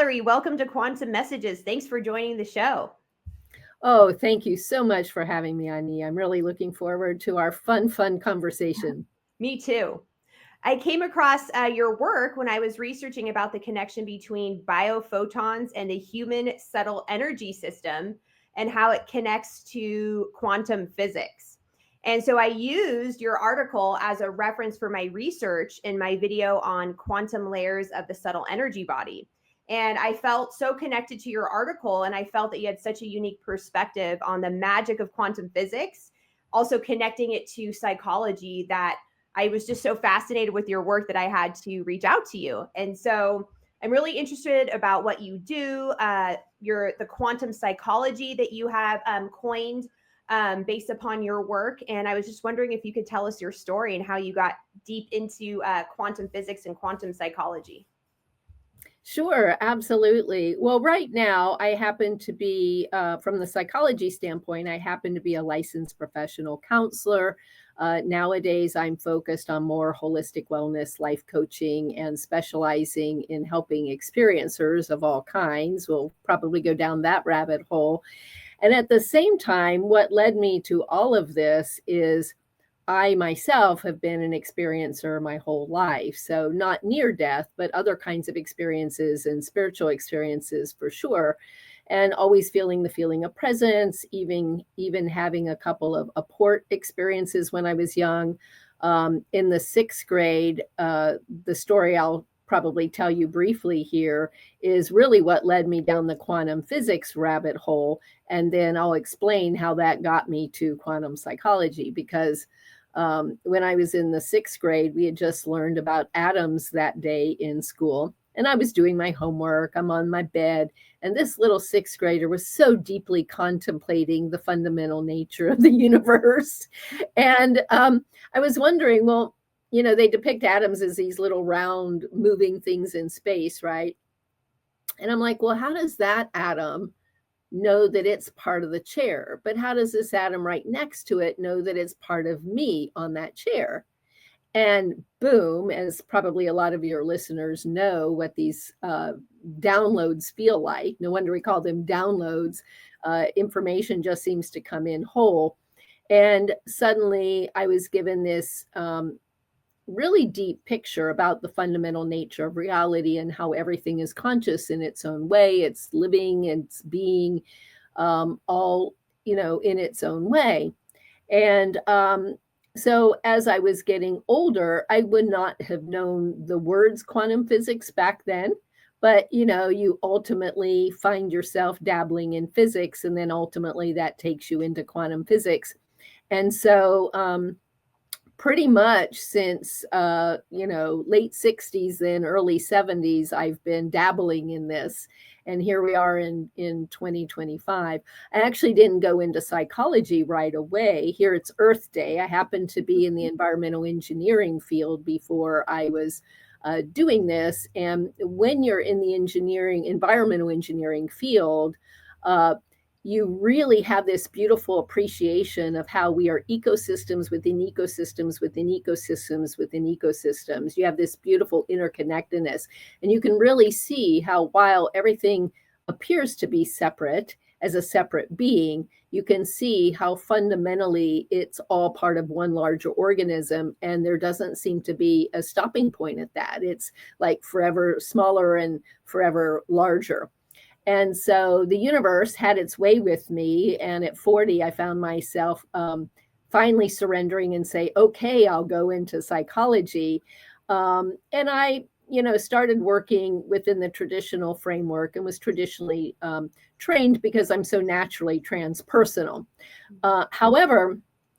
Valerie, welcome to Quantum Messages. Thanks for joining the show. Oh, thank you so much for having me, Ani. I'm really looking forward to our fun conversation. Me too. I came across your work when I was researching about the connection between biophotons and the human subtle energy system and how it connects to quantum physics. And so I used your article as a reference for my research in my video on quantum layers of the subtle energy body. And I felt so connected to your article, and I felt that you had such a unique perspective on the magic of quantum physics, also connecting it to psychology, that I was just so fascinated with your work that I had to reach out to you. And so I'm really interested about what you do, the quantum psychology that you have coined based upon your work. And I was just wondering if you could tell us your story and how you got deep into quantum physics and quantum psychology. Sure, absolutely. Well, right now, I happen to be, from the psychology standpoint, I happen to be a licensed professional counselor. Nowadays, I'm focused on more holistic wellness, life coaching, and specializing in helping experiencers of all kinds. We'll probably go down that rabbit hole. And at the same time, what led me to all of this is I myself have been an experiencer my whole life. So not near death, but other kinds of experiences and spiritual experiences for sure. And always feeling the feeling of presence, even having a couple of apport experiences when I was young. In the sixth grade, the story I'll probably tell you briefly here is really what led me down the quantum physics rabbit hole. And then I'll explain how that got me to quantum psychology, because when I was in the sixth grade, we had just learned about atoms that day in school. And I was doing my homework. I'm on my bed. And this little sixth grader was so deeply contemplating the fundamental nature of the universe. And I was wondering, well, they depict atoms as these little round moving things in space, right? And I'm like, well, how does that atom know that it's part of the chair? But how does this atom right next to it know that it's part of me on that chair? And boom, as probably a lot of your listeners know what these downloads feel like. No wonder we call them downloads. Information just seems to come in whole. And suddenly I was given this really deep picture about the fundamental nature of reality and how everything is conscious in its own way. It's living, it's being, all, in its own way. And so as I was getting older, I would not have known the words quantum physics back then. But, you ultimately find yourself dabbling in physics, and then ultimately that takes you into quantum physics. And so pretty much since, late 60s, then early 70s, I've been dabbling in this. And here we are in 2025. I actually didn't go into psychology right away. Here it's Earth Day. I happened to be in the environmental engineering field before I was doing this. And when you're in the environmental engineering field, you really have this beautiful appreciation of how we are ecosystems within ecosystems within ecosystems within ecosystems. You have this beautiful interconnectedness, and you can really see how, while everything appears to be separate as a separate being, you can see how fundamentally it's all part of one larger organism, and there doesn't seem to be a stopping point at that. It's like forever smaller and forever larger. And so the universe had its way with me. And at 40, I found myself finally surrendering and say, okay, I'll go into psychology. And I, started working within the traditional framework and was traditionally trained because I'm so naturally transpersonal. However,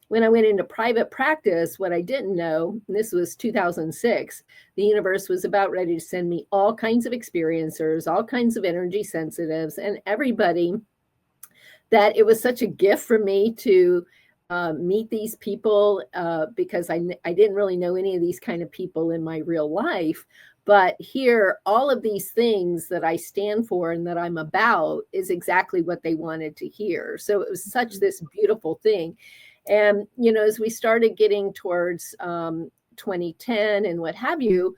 when I went into private practice, what I didn't know, and this was 2006, the universe was about ready to send me all kinds of experiencers, all kinds of energy sensitives, and everybody, that it was such a gift for me to meet these people because I didn't really know any of these kind of people in my real life. But here, all of these things that I stand for and that I'm about is exactly what they wanted to hear. So it was such this beautiful thing. And, as we started getting towards 2010 and what have you,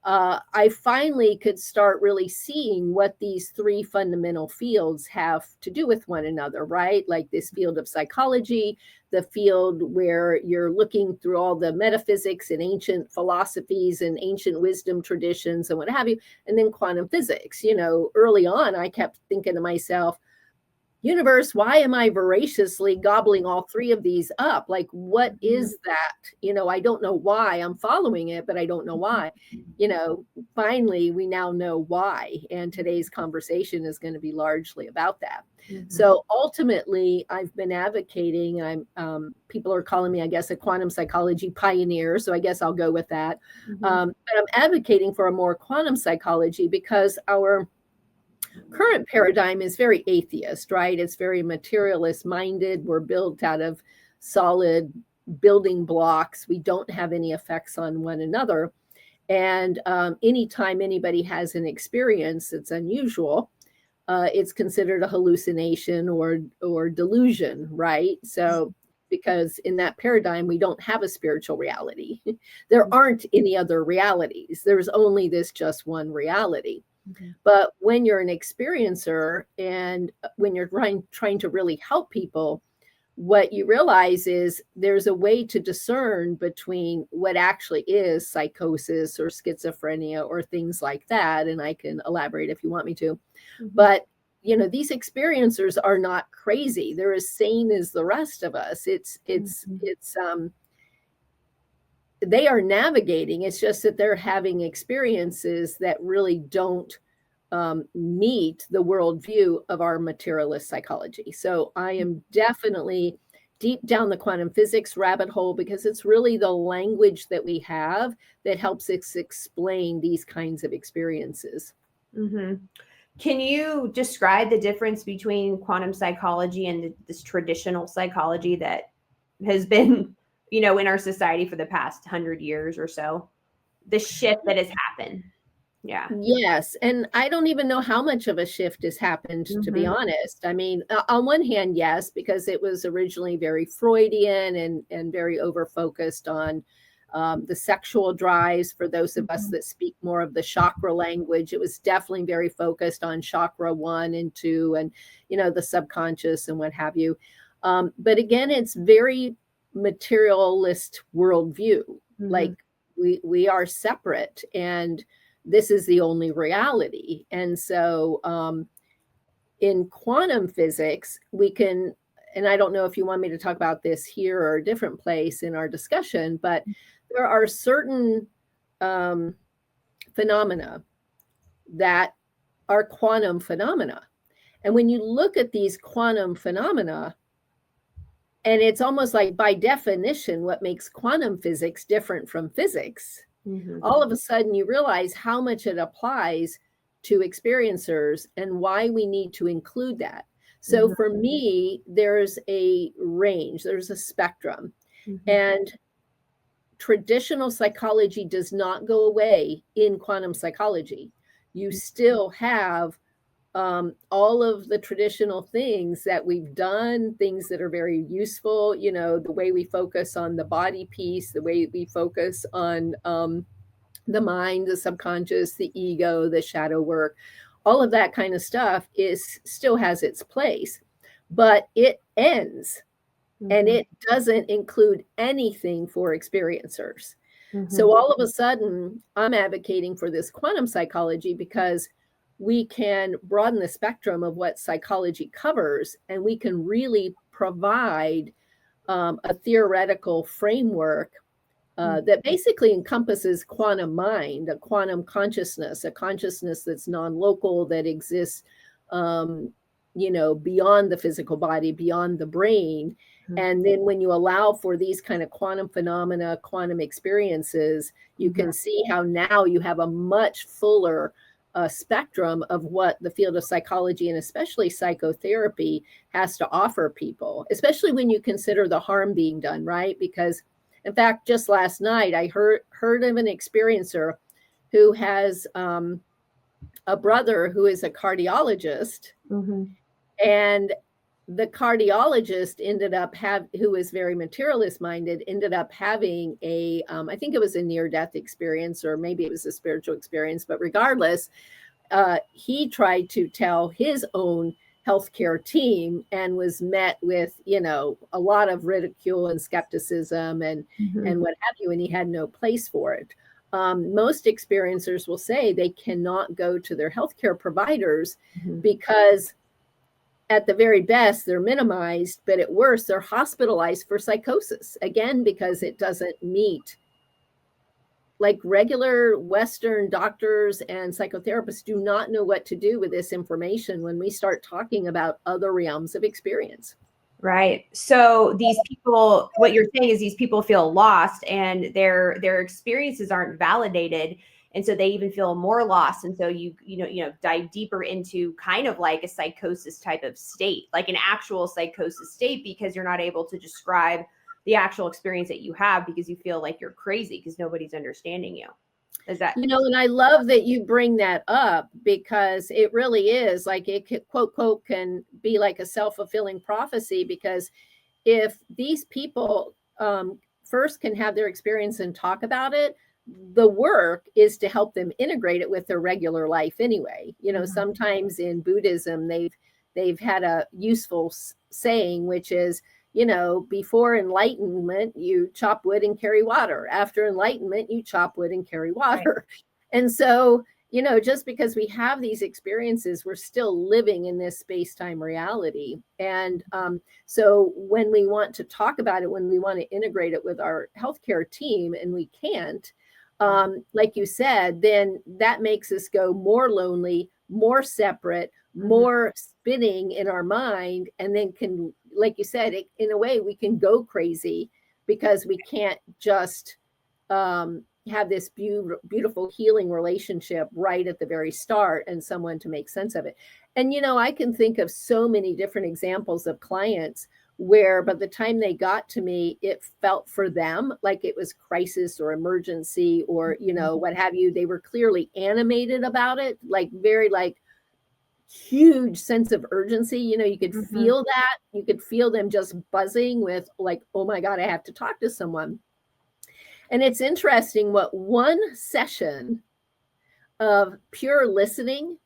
I finally could start really seeing what these three fundamental fields have to do with one another, right? Like this field of psychology, the field where you're looking through all the metaphysics and ancient philosophies and ancient wisdom traditions and what have you, and then quantum physics. Early on, I kept thinking to myself, universe, why am I voraciously gobbling all three of these up? Like, what is that? I don't know why I'm following it, but I don't know why. Finally, we now know why. And today's conversation is going to be largely about that. Mm-hmm. So ultimately, I've been advocating, people are calling me, I guess, a quantum psychology pioneer. So I guess I'll go with that. Mm-hmm. But I'm advocating for a more quantum psychology because our current paradigm is very atheist, right? It's very materialist minded. We're built out of solid building blocks. We don't have any effects on one another. And anytime anybody has an experience that's unusual, it's considered a hallucination or delusion, right? So because in that paradigm, we don't have a spiritual reality. There aren't any other realities. There's only this just one reality. Okay. But when you're an experiencer and when you're trying to really help people, what you realize is there's a way to discern between what actually is psychosis or schizophrenia or things like that. And I can elaborate if you want me to. Mm-hmm. But, these experiencers are not crazy. They're as sane as the rest of us. They are navigating. It's just that they're having experiences that really don't meet the worldview of our materialist psychology. So I am definitely deep down the quantum physics rabbit hole because it's really the language that we have that helps us explain these kinds of experiences. Mm-hmm. Can you describe the difference between quantum psychology and this traditional psychology that has been in our society for the past 100 years or so, the shift that has happened? Yeah. Yes. And I don't even know how much of a shift has happened, to be honest. I mean, on one hand, yes, because it was originally very Freudian and very over-focused on the sexual drives for those of us that speak more of the chakra language. It was definitely very focused on chakra 1 and 2 and, the subconscious and what have you. But again, it's very materialist worldview. Mm-hmm. Like we are separate and this is the only reality. And so in quantum physics, we can, and I don't know if you want me to talk about this here or a different place in our discussion, but there are certain phenomena that are quantum phenomena. And when you look at these quantum phenomena, and it's almost like by definition, what makes quantum physics different from physics, all of a sudden you realize how much it applies to experiencers and why we need to include that. So for me, there's a range, there's a spectrum. And traditional psychology does not go away in quantum psychology. You still have all of the traditional things that we've done, things that are very useful, the way we focus on the body piece, the way we focus on the mind, the subconscious, the ego, the shadow work, all of that kind of stuff still has its place, but it ends and it doesn't include anything for experiencers. So all of a sudden, I'm advocating for this quantum psychology because we can broaden the spectrum of what psychology covers, and we can really provide a theoretical framework that basically encompasses quantum mind, a quantum consciousness, a consciousness that's non-local, that exists, beyond the physical body, beyond the brain. And then when you allow for these kind of quantum phenomena, quantum experiences, you can see how now you have a much fuller spectrum of what the field of psychology and especially psychotherapy has to offer people, especially when you consider the harm being done, right? Because in fact, just last night, I heard of an experiencer who has a brother who is a cardiologist. And the cardiologist who was very materialist minded, ended up having I think it was a near death experience, or maybe it was a spiritual experience, but regardless, he tried to tell his own healthcare team and was met with, a lot of ridicule and skepticism and what have you, and he had no place for it. Most experiencers will say they cannot go to their healthcare providers because at the very best, they're minimized, but at worst, they're hospitalized for psychosis. Again, because it doesn't meet, like, regular Western doctors and psychotherapists do not know what to do with this information when we start talking about other realms of experience. Right. So these people, what you're saying is these people feel lost and their experiences aren't validated. And so they even feel more lost. And so you dive deeper into kind of like a psychosis type of state, like an actual psychosis state, because you're not able to describe the actual experience that you have because you feel like you're crazy because nobody's understanding you. Is that? And I love that you bring that up, because it really is like, it can, quote, can be like a self-fulfilling prophecy, because if these people first can have their experience and talk about it, the work is to help them integrate it with their regular life anyway. Sometimes in Buddhism, they've had a useful saying, which is, before enlightenment, you chop wood and carry water. After enlightenment, you chop wood and carry water. Right. And so, just because we have these experiences, we're still living in this space-time reality. And so when we want to talk about it, when we want to integrate it with our healthcare team, and we can't, like you said, then that makes us go more lonely, more separate, more spinning in our mind, and then can, like you said, in a way, we can go crazy because we can't just have this beautiful healing relationship right at the very start and someone to make sense of it. And, I can think of so many different examples of clients where by the time they got to me, it felt for them like it was crisis or emergency or, what have you. They were clearly animated about it, like very huge sense of urgency. You could feel that. You could feel them just buzzing with like, oh my God, I have to talk to someone. And it's interesting what one session of pure listening,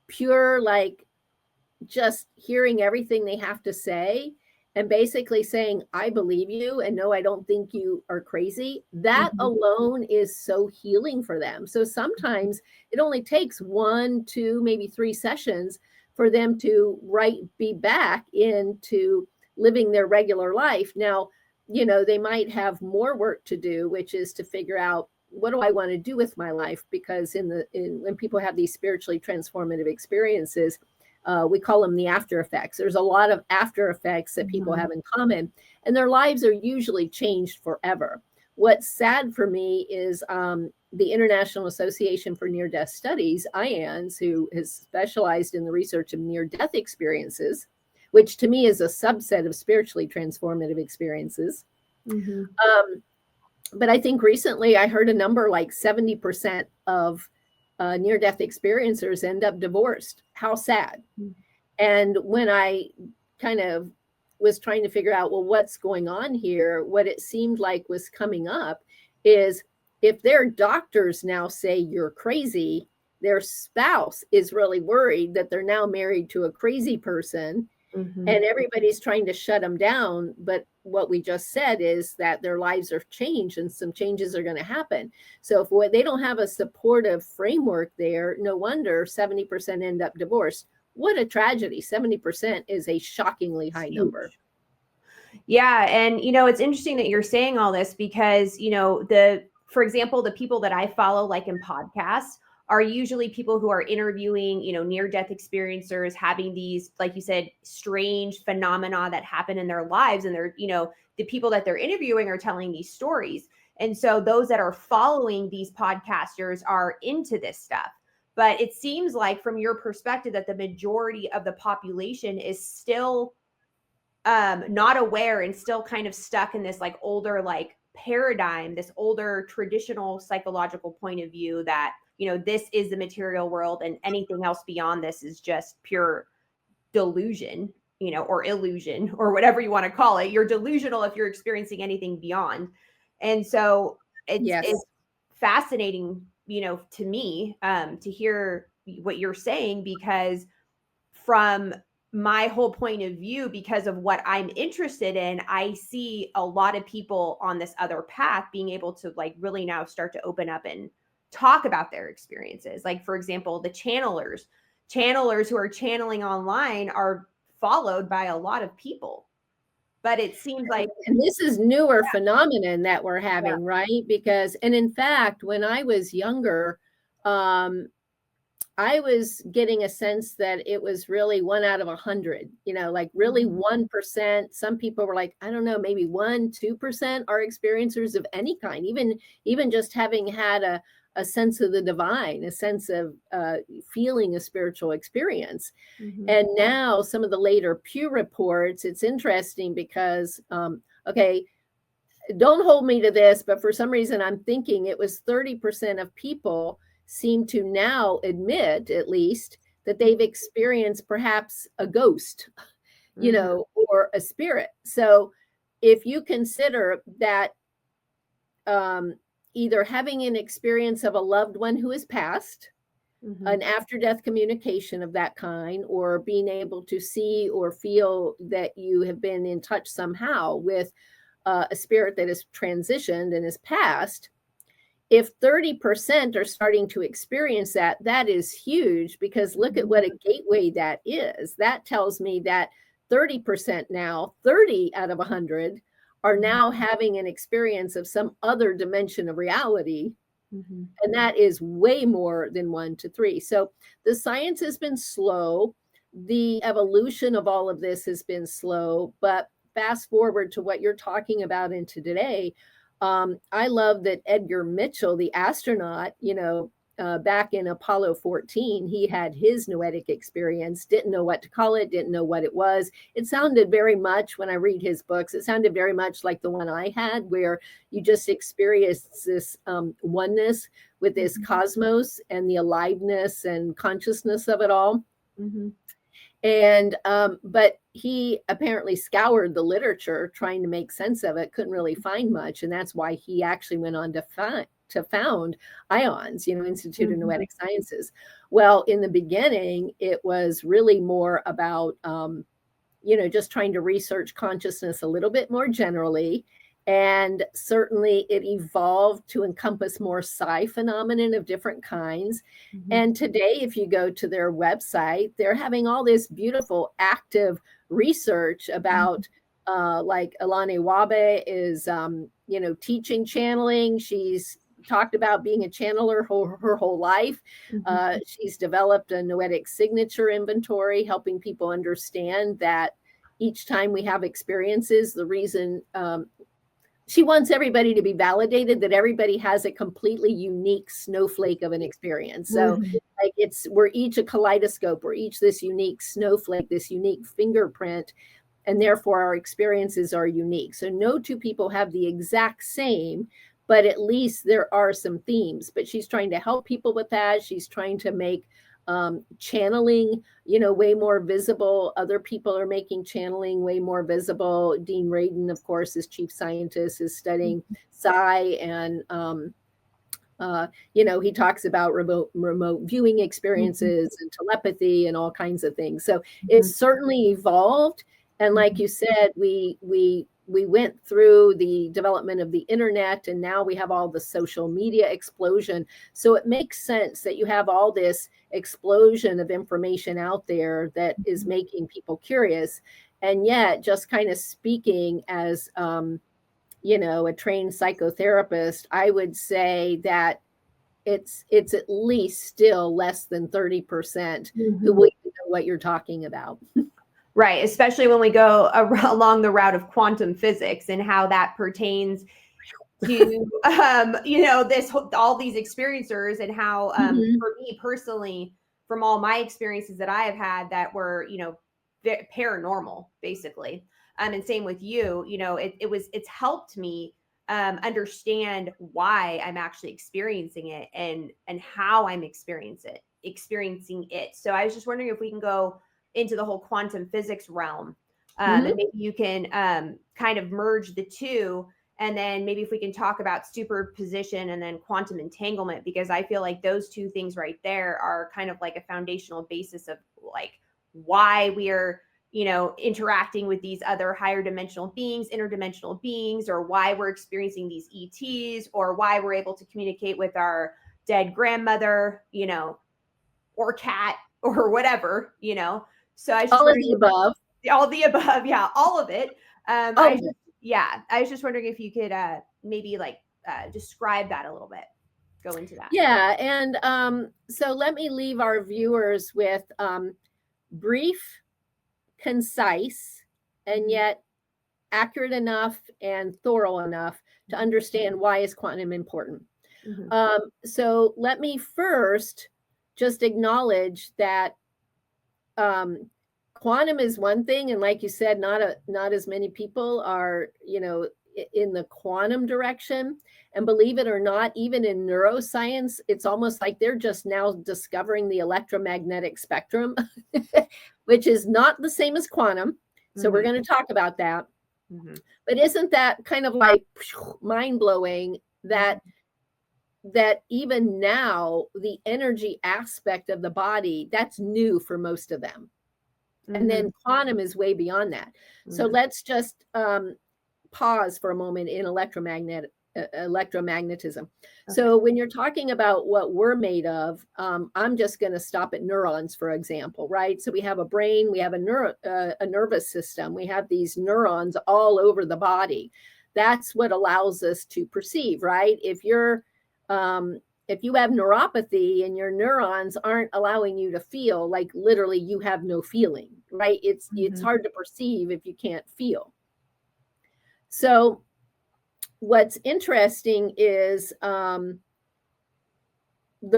pure just hearing everything they have to say and basically saying, I believe you, and no, I don't think you are crazy. That alone is so healing for them. So sometimes it only takes 1, 2, maybe 3 sessions for them to be back into living their regular life. Now, they might have more work to do, which is to figure out, what do I want to do with my life? Because when people have these spiritually transformative experiences, we call them the after effects. There's a lot of after effects that people have in common, and their lives are usually changed forever. What's sad for me is the International Association for Near-Death Studies, IANS, who has specialized in the research of near-death experiences, which to me is a subset of spiritually transformative experiences. But I think recently I heard a number like 70% of near-death experiencers end up divorced. How sad. And when I kind of was trying to figure out, well, what's going on here, what it seemed like was coming up is, if their doctors now say you're crazy, their spouse is really worried that they're now married to a crazy person, and everybody's trying to shut them down. But what we just said is that their lives are changed and some changes are going to happen. So if they don't have a supportive framework there, no wonder 70% end up divorced. What a tragedy. 70% is a shockingly high number. Yeah. And, it's interesting that you're saying all this because, for example, the people that I follow, like in podcasts, are usually people who are interviewing, near-death experiencers, having these, like you said, strange phenomena that happen in their lives. And they're, the people that they're interviewing are telling these stories. And so those that are following these podcasters are into this stuff. But it seems like from your perspective that the majority of the population is still not aware and still kind of stuck in this older paradigm, this older traditional psychological point of view that, this is the material world and anything else beyond this is just pure delusion. or illusion or whatever you want to call it. You're delusional if you're experiencing anything beyond. And so it's fascinating, to me, to hear what you're saying, because from my whole point of view, because of what I'm interested in, I see a lot of people on this other path being able to like really now start to open up and talk about their experiences. Like, for example, the channelers who are channeling online are followed by a lot of people. But it seems like, and this is newer phenomenon that we're having, right? Because, and in fact, when I was younger, I was getting a sense that it was really 1 out of 100, like really 1%. Some people were like, I don't know, maybe 1, 2% are experiencers of any kind, even just having had a sense of the divine, a sense of feeling a spiritual experience. And now some of the later Pew reports, it's interesting because, okay, don't hold me to this, but for some reason I'm thinking it was 30% of people seem to now admit, at least, that they've experienced perhaps a ghost, or a spirit. So if you consider that either having an experience of a loved one who has passed, an after-death communication of that kind, or being able to see or feel that you have been in touch somehow with a spirit that has transitioned and has passed, if 30% are starting to experience that, that is huge, because look at what a gateway that is. That tells me that 30% now, 30 out of 100, are now having an experience of some other dimension of reality. And that is way more than 1 to 3. So the science has been slow. The evolution of all of this has been slow. But fast forward to what you're talking about into today, I love that Edgar Mitchell, the astronaut, back in Apollo 14, he had his noetic experience, didn't know what to call it, didn't know what it was. It sounded very much, when I read his books, it sounded very much like the one I had, where you just experienced this oneness with this cosmos and the aliveness and consciousness of it all. And but he apparently scoured the literature trying to make sense of it, couldn't really find much, and that's why he actually went on to found IONS, Institute of Noetic Sciences. Well, in the beginning, it was really more about just trying to research consciousness a little bit more generally. And certainly it evolved to encompass more psi phenomenon of different kinds. And today, if you go to their website, they're having all this beautiful active research about, like Alane Wabe is, teaching channeling. She's talked about being a channeler her whole life. She's developed a noetic signature inventory, helping people understand that each time we have experiences, the reason she wants everybody to be validated that everybody has a completely unique snowflake of an experience. So like we're each a kaleidoscope, we're each this unique snowflake, this unique fingerprint, and therefore our experiences are unique. So no two people have the exact same, but at least there are some themes. But she's trying to help people with that. She's trying to make channeling, way more visible. Other people are making channeling way more visible. Dean Radin, of course, is chief scientist, is studying psi, and he talks about remote viewing experiences and telepathy and all kinds of things. So it's certainly evolved. And like you said, we went through the development of the internet, and now we have all the social media explosion. So it makes sense that you have all this explosion of information out there that is making people curious. And yet, just kind of speaking as, a trained psychotherapist, I would say that it's at least still less than 30% who will even know what you're talking about. Right, especially when we go along the route of quantum physics and how that pertains to all these experiencers, and how for me personally, from all my experiences that I have had that were paranormal, basically, and same with you, it's helped me understand why I'm actually experiencing it and how I'm experiencing it. So I was just wondering if we can go into the whole quantum physics realm. And maybe you can kind of merge the two. And then maybe if we can talk about superposition and then quantum entanglement, because I feel like those two things right there are kind of like a foundational basis of like why we are, interacting with these other higher dimensional beings, interdimensional beings, or why we're experiencing these ETs, or why we're able to communicate with our dead grandmother, or cat or whatever, So I was just all of the above. All the above, yeah, all of it. I was just wondering if you could maybe like describe that a little bit. Go into that. Yeah, and so let me leave our viewers with brief, concise, and yet accurate enough and thorough enough to understand why is quantum important. So let me first just acknowledge that quantum is one thing, and like you said, not as many people are, in the quantum direction. And believe it or not, even in neuroscience, it's almost like they're just now discovering the electromagnetic spectrum, which is not the same as quantum. So we're going to talk about that. But isn't that kind of like mind-blowing that even now the energy aspect of the body, that's new for most of them. And then quantum is way beyond that. So let's just pause for a moment in electromagnetism. So when you're talking about what we're made of, I'm just going to stop at neurons, for example, right? So we have a brain, we have a nervous system, we have these neurons all over the body. That's what allows us to perceive, right? If you have neuropathy and your neurons aren't allowing you to feel, like literally you have no feeling, right? It's hard to perceive if you can't feel. So what's interesting is the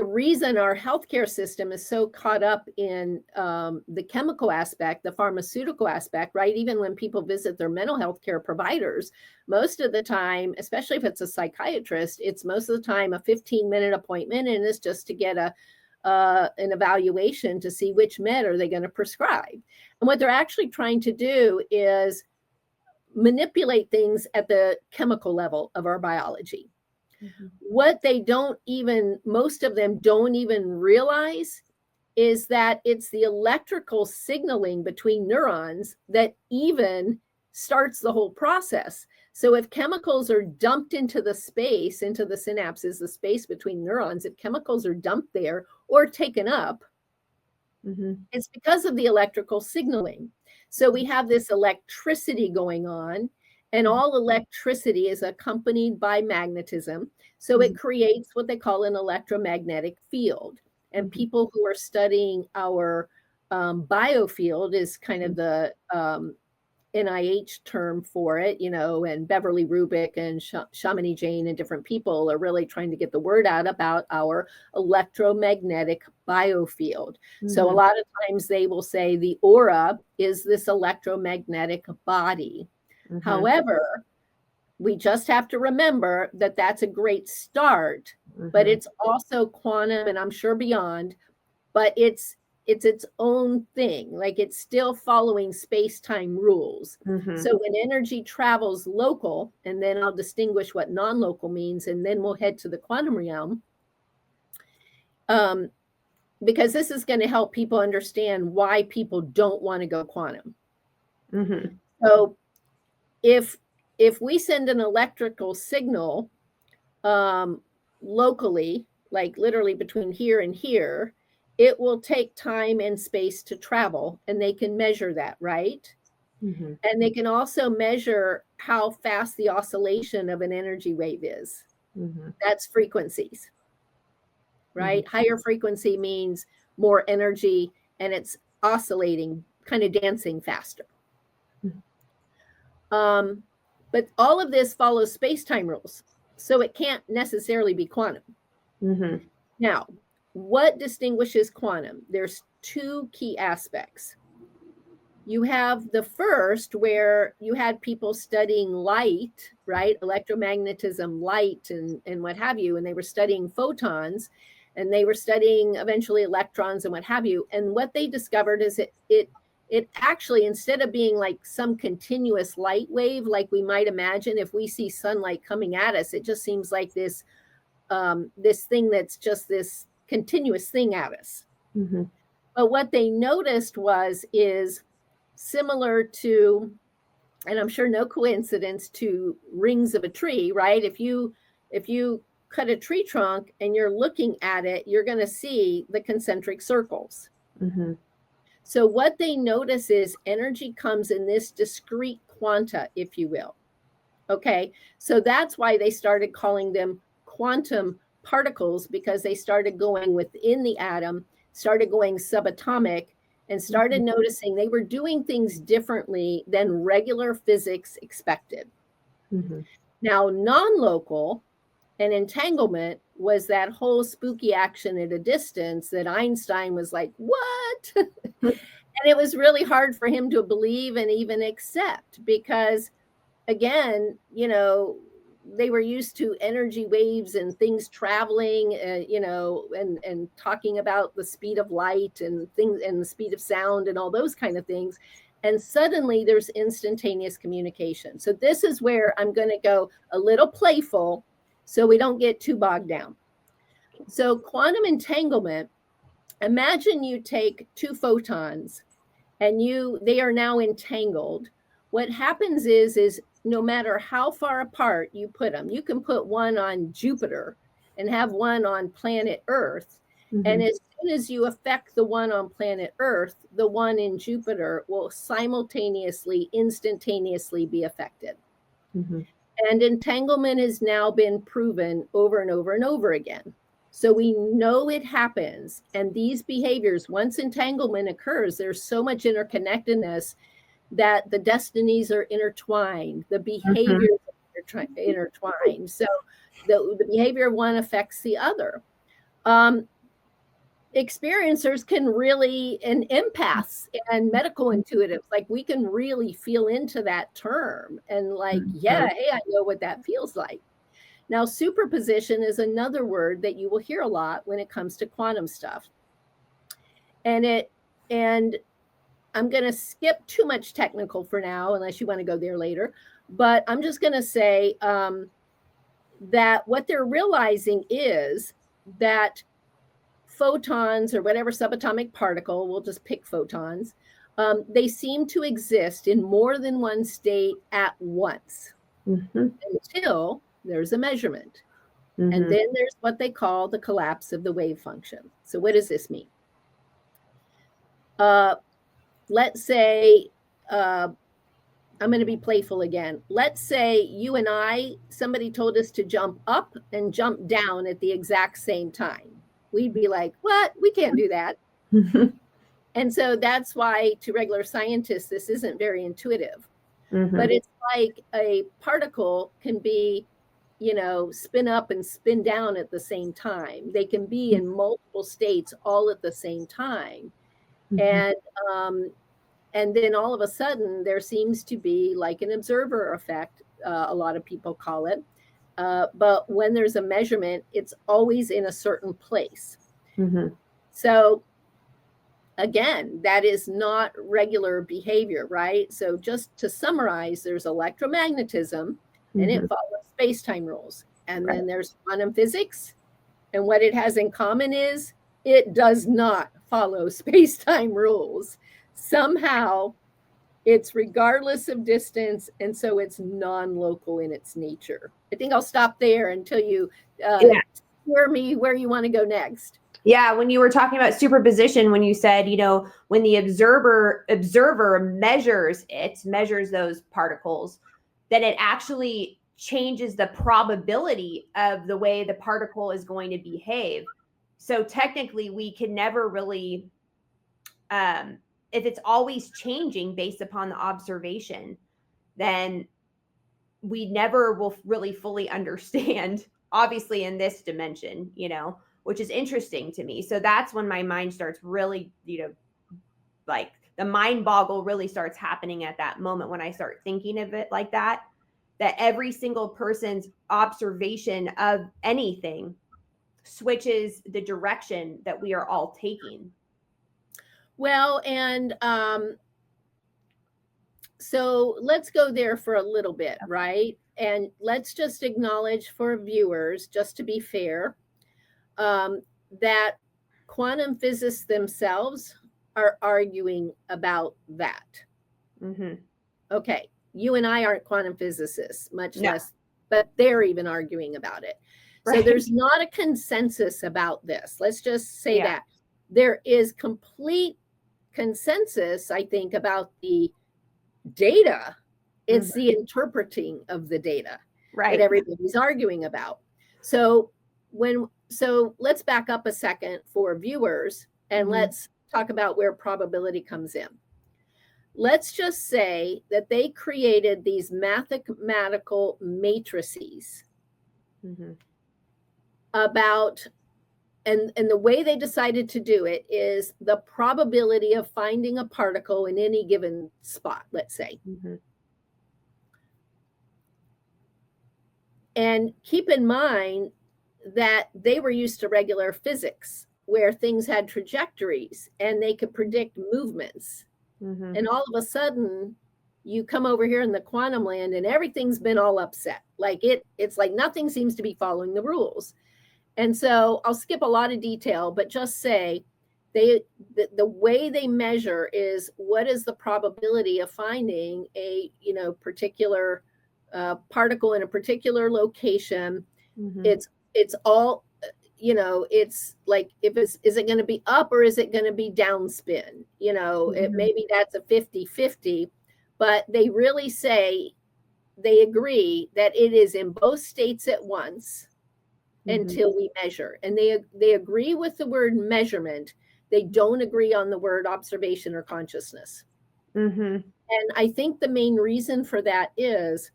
reason our healthcare system is so caught up in the chemical aspect, the pharmaceutical aspect, right? Even when people visit their mental health care providers, most of the time, especially if it's a psychiatrist, it's most of the time a 15-minute appointment, and it's just to get an evaluation to see which med are they going to prescribe. And what they're actually trying to do is manipulate things at the chemical level of our biology. What they most of them don't even realize is that it's the electrical signaling between neurons that even starts the whole process. So if chemicals are dumped into the space, into the synapses, the space between neurons, if chemicals are dumped there or taken up, it's because of the electrical signaling. So we have this electricity going on, and all electricity is accompanied by magnetism. So it creates what they call an electromagnetic field. And people who are studying our biofield is kind of the NIH term for it, and Beverly Rubik and Shamini Jain and different people are really trying to get the word out about our electromagnetic biofield. So a lot of times they will say the aura is this electromagnetic body. However, we just have to remember that that's a great start, but it's also quantum, and I'm sure beyond, but it's its own thing. Like it's still following space-time rules. So when energy travels local, and then I'll distinguish what non-local means, and then we'll head to the quantum realm, because this is going to help people understand why people don't want to go quantum. So if we send an electrical signal locally, like literally between here and here, it will take time and space to travel, and they can measure that, right? And they can also measure how fast the oscillation of an energy wave is. That's frequencies, right? Higher frequency means more energy, and it's oscillating, kind of dancing faster. But all of this follows space-time rules, so it can't necessarily be quantum. Now, what distinguishes quantum? There's two key aspects. You have the first, where you had people studying light, right? Electromagnetism, light, and what have you, and they were studying photons, and they were studying eventually electrons and what have you. And what they discovered is it it actually, instead of being like some continuous light wave, like we might imagine if we see sunlight coming at us, it just seems like this this thing that's just this continuous thing at us. Mm-hmm. But what they noticed is similar to, and I'm sure no coincidence, to rings of a tree, right? If you cut a tree trunk and you're looking at it, you're going to see the concentric circles. Mm-hmm. So what they notice is energy comes in this discrete quanta, if you will. Okay, so that's why they started calling them quantum particles, because they started going within the atom, started going subatomic, and started noticing they were doing things differently than regular physics expected. Mm-hmm. Now, non-local and entanglement was that whole spooky action at a distance that Einstein was like, what? And it was really hard for him to believe and even accept, because again, you know, they were used to energy waves and things traveling, you know, and talking about the speed of light and things and the speed of sound and all those kind of things. And suddenly there's instantaneous communication. So this is where I'm going to go a little playful so we don't get too bogged down. So quantum entanglement, imagine you take two photons and they are now entangled. What happens is no matter how far apart you put them, you can put one on Jupiter and have one on planet Earth. Mm-hmm. And as soon as you affect the one on planet Earth, the one in Jupiter will simultaneously, instantaneously be affected. Mm-hmm. And entanglement has now been proven over and over and over again. So we know it happens. And these behaviors, once entanglement occurs, there's so much interconnectedness that the destinies are intertwined, the behaviors are intertwined. So the behavior of one affects the other. Experiencers can really, and empaths and medical intuitives, like we can really feel into that term and like, yeah, hey, I know what that feels like. Now, superposition is another word that you will hear a lot when it comes to quantum stuff. And I'm going to skip too much technical for now, unless you want to go there later. But I'm just going to say that what they're realizing is that photons, or whatever subatomic particle, we'll just pick photons, they seem to exist in more than one state at once until there's a measurement. And then there's what they call the collapse of the wave function. So what does this mean? Let's say, I'm going to be playful again. Let's say you and I, somebody told us to jump up and jump down at the exact same time. We'd be like, what? We can't do that. And so that's why to regular scientists, this isn't very intuitive. But it's like a particle can be, you know, spin up and spin down at the same time. They can be in multiple states all at the same time. And then all of a sudden, there seems to be like an observer effect, a lot of people call it. But when there's a measurement, it's always in a certain place. So again, that is not regular behavior, right? So just to summarize, there's electromagnetism, and it follows space-time rules. And then there's quantum physics. And what it has in common is it does not follow space-time rules. Somehow it's regardless of distance, and so it's non-local in its nature. I think I'll stop there until you hear me where you want to go next. Yeah, when you were talking about superposition, when you said, you know, when the observer measures those particles, then it actually changes the probability of the way the particle is going to behave. So technically, we can never really, if it's always changing based upon the observation, then we never will really fully understand, obviously in this dimension, you know, which is interesting to me. So that's when my mind starts really, you know, like the mind boggle really starts happening at that moment when I start thinking of it like that every single person's observation of anything switches the direction that we are all taking. Well, and So let's go there for a little bit, right? And let's just acknowledge for viewers, just to be fair, that quantum physicists themselves are arguing about that. Mm-hmm. Okay, you and I aren't quantum physicists, much No. less, but they're even arguing about it. So Right. there's not a consensus about this. Let's just say Yeah. that. There is complete consensus, I think, about the data. It's the interpreting of the data that Right. everybody's arguing about. So let's back up a second for viewers and let's talk about where probability comes in. Let's just say that they created these mathematical matrices about, and the way they decided to do it is the probability of finding a particle in any given spot, let's say. And keep in mind that they were used to regular physics where things had trajectories and they could predict movements. And all of a sudden, you come over here in the quantum land and everything's been all upset. Like it's like nothing seems to be following the rules. And so I'll skip a lot of detail, but just say the way they measure is what is the probability of finding a particular particle in a particular location. It's all, it's like, is it going to be up or is it going to be down spin? Maybe that's a 50-50, but they really say they agree that it is in both states at once until we measure. And they agree with the word measurement. They don't agree on the word observation or consciousness. And I think the main reason for that is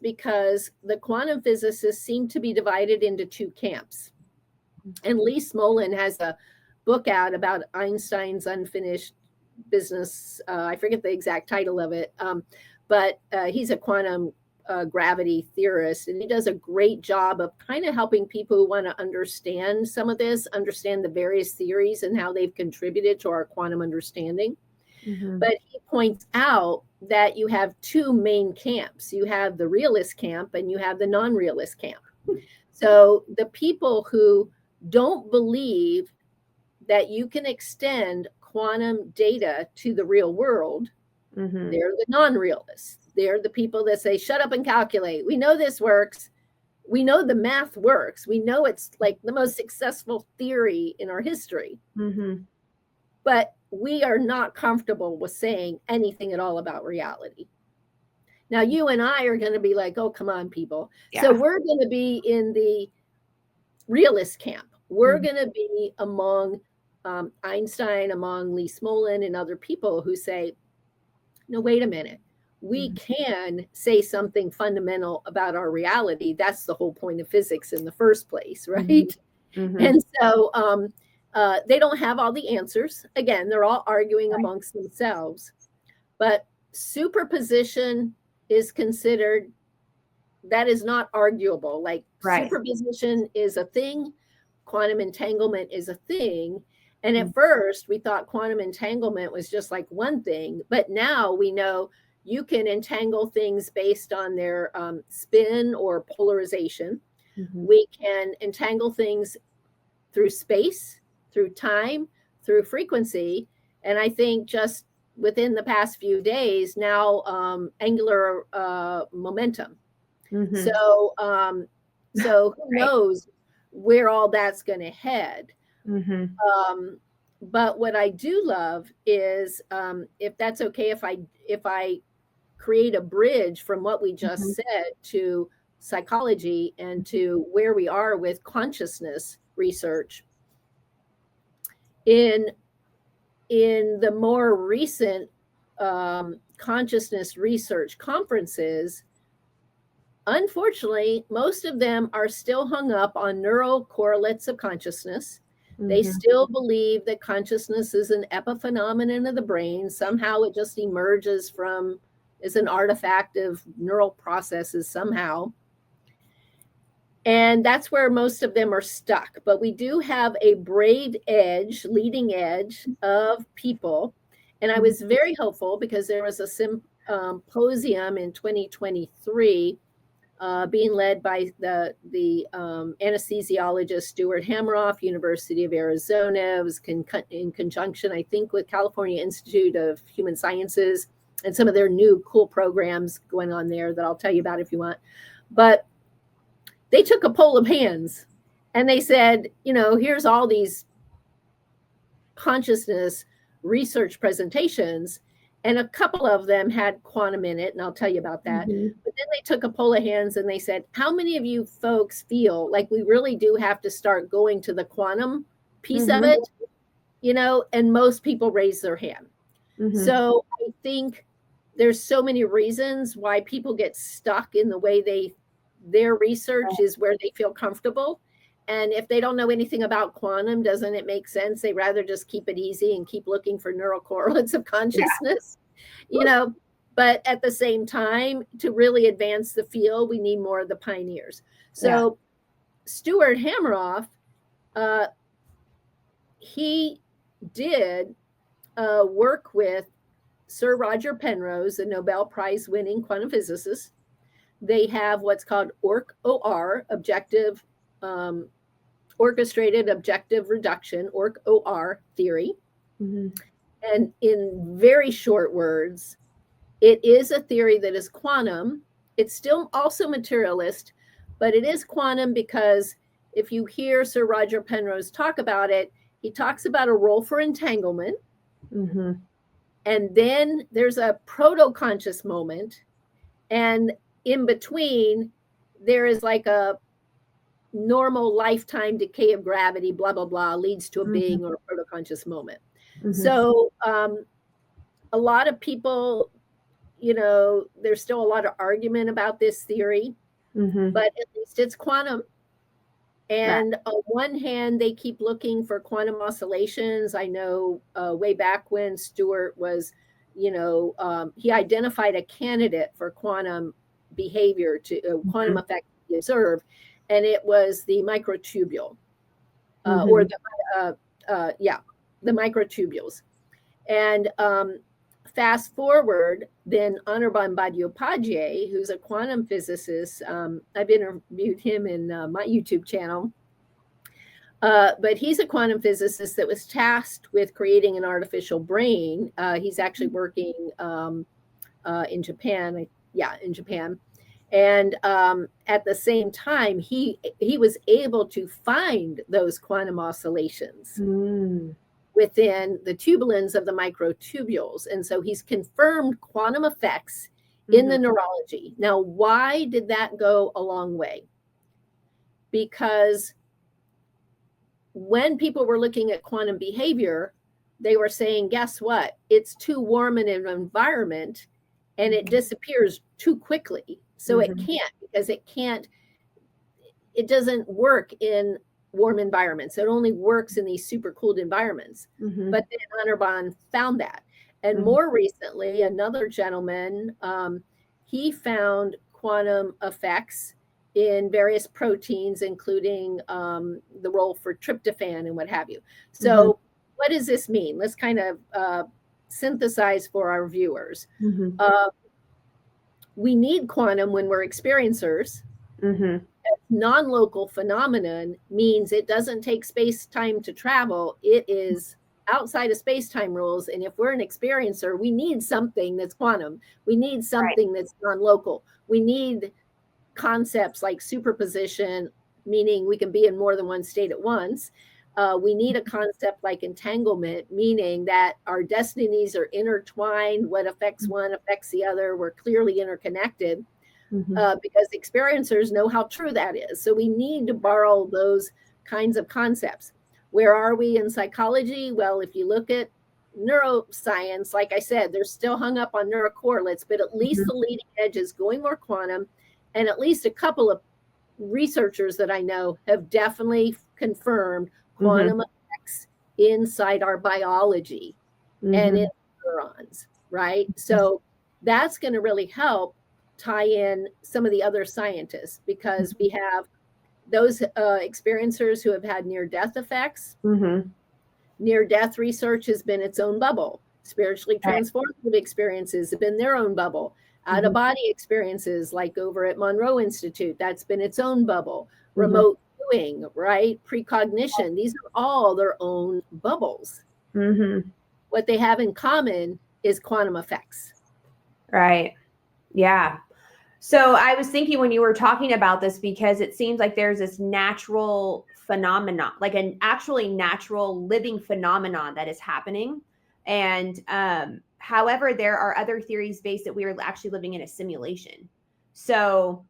because the quantum physicists seem to be divided into two camps. And Lee Smolin has a book out about Einstein's unfinished business. I forget the exact title of it, but he's a quantum gravity theorist, and he does a great job of kind of helping people who want to understand some of this, understand the various theories and how they've contributed to our quantum understanding. But he points out that you have two main camps. You have the realist camp and you have the non-realist camp. So the people who don't believe that you can extend quantum data to the real world, they're the non-realists. They're the people that say, shut up and calculate. We know this works. We know the math works. We know it's like the most successful theory in our history. But we are not comfortable with saying anything at all about reality. Now, you and I are going to be like, oh, come on, people. Yeah. So we're going to be in the realist camp. We're going to be among Einstein, among Lee Smolin and other people who say, no, wait a minute. We can say something fundamental about our reality. That's the whole point of physics in the first place, right? And so they don't have all the answers. Again, they're all arguing amongst themselves. But superposition is considered, that is not arguable. Like superposition is a thing. Quantum entanglement is a thing. And at first, we thought quantum entanglement was just like one thing. But now we know you can entangle things based on their spin or polarization. We can entangle things through space, through time, through frequency. And I think just within the past few days now, angular momentum. So who knows where all that's going to head. But what I do love is, if that's okay, if I create a bridge from what we just said to psychology and to where we are with consciousness research. In the more recent consciousness research conferences, unfortunately, most of them are still hung up on neural correlates of consciousness. They still believe that consciousness is an epiphenomenon of the brain. Somehow it just emerges from, is an artifact of neural processes somehow. And that's where most of them are stuck. But we do have a braid edge, leading edge of people. And I was very hopeful because there was a symposium in 2023, being led by the anesthesiologist Stuart Hameroff, University of Arizona. It was in conjunction, I think, with California Institute of Human Sciences and some of their new cool programs going on there that I'll tell you about if you want. But they took a poll of hands and they said, here's all these consciousness research presentations, and a couple of them had quantum in it, and I'll tell you about that. Mm-hmm. But then they took a poll of hands and they said, how many of you folks feel like we really do have to start going to the quantum piece of it? And most people raised their hand. So I think there's so many reasons why people get stuck in the way their research is where they feel comfortable. And if they don't know anything about quantum, doesn't it make sense? They rather just keep it easy and keep looking for neural correlates of consciousness, but at the same time, to really advance the field, we need more of the pioneers. So Stuart Hameroff, he did work with Sir Roger Penrose, a Nobel Prize winning quantum physicist. They have what's called Orch OR, Orchestrated Objective Reduction, Orch OR theory. And in very short words, it is a theory that is quantum. It's still also materialist, but it is quantum because if you hear Sir Roger Penrose talk about it, he talks about a role for entanglement. And then there's a proto-conscious moment. And in between, there is like a normal lifetime decay of gravity, blah, blah, blah, leads to a being or a proto-conscious moment. So a lot of people, there's still a lot of argument about this theory, but at least it's quantum. And on one hand, they keep looking for quantum oscillations. I know way back when Stuart was, he identified a candidate for quantum behavior quantum effect to be observed. And it was the microtubule, or the microtubules. And fast forward, then Anirban Bandyopadhyay, who's a quantum physicist, I've interviewed him in my YouTube channel, but he's a quantum physicist that was tasked with creating an artificial brain. He's actually working in Japan, in Japan. And at the same time, he was able to find those quantum oscillations within the tubulins of the microtubules. And so he's confirmed quantum effects in the neurology. Now, why did that go a long way? Because when people were looking at quantum behavior, they were saying, guess what? It's too warm in an environment and it disappears too quickly. So it can't, because it doesn't work in warm environments. It only works in these super cooled environments. But then Anirban found that. And more recently, another gentleman, he found quantum effects in various proteins, including the role for tryptophan and what have you. So what does this mean? Let's kind of synthesize for our viewers. We need quantum when we're experiencers. Non-local phenomenon means it doesn't take space-time to travel. It is outside of space-time rules. And if we're an experiencer, we need something that's quantum. We need something that's non-local. We need concepts like superposition, meaning we can be in more than one state at once. We need a concept like entanglement, meaning that our destinies are intertwined. What affects one affects the other. We're clearly interconnected because experiencers know how true that is. So we need to borrow those kinds of concepts. Where are we in psychology? Well, if you look at neuroscience, like I said, they're still hung up on neurocorrelates, but at least the leading edge is going more quantum. And at least a couple of researchers that I know have definitely confirmed quantum effects inside our biology and in neurons, right? So that's going to really help tie in some of the other scientists, because we have those experiencers who have had near-death effects. Near-death research has been its own bubble. Spiritually Right. transformative experiences have been their own bubble. Out of body experiences, like over at Monroe Institute, that's been its own bubble. Remote viewing, right? Precognition, these are all their own bubbles. What they have in common is quantum effects. Right. Yeah. So I was thinking when you were talking about this, because it seems like there's this natural phenomenon, like an actually natural living phenomenon that is happening. And however, there are other theories based that we are actually living in a simulation. So,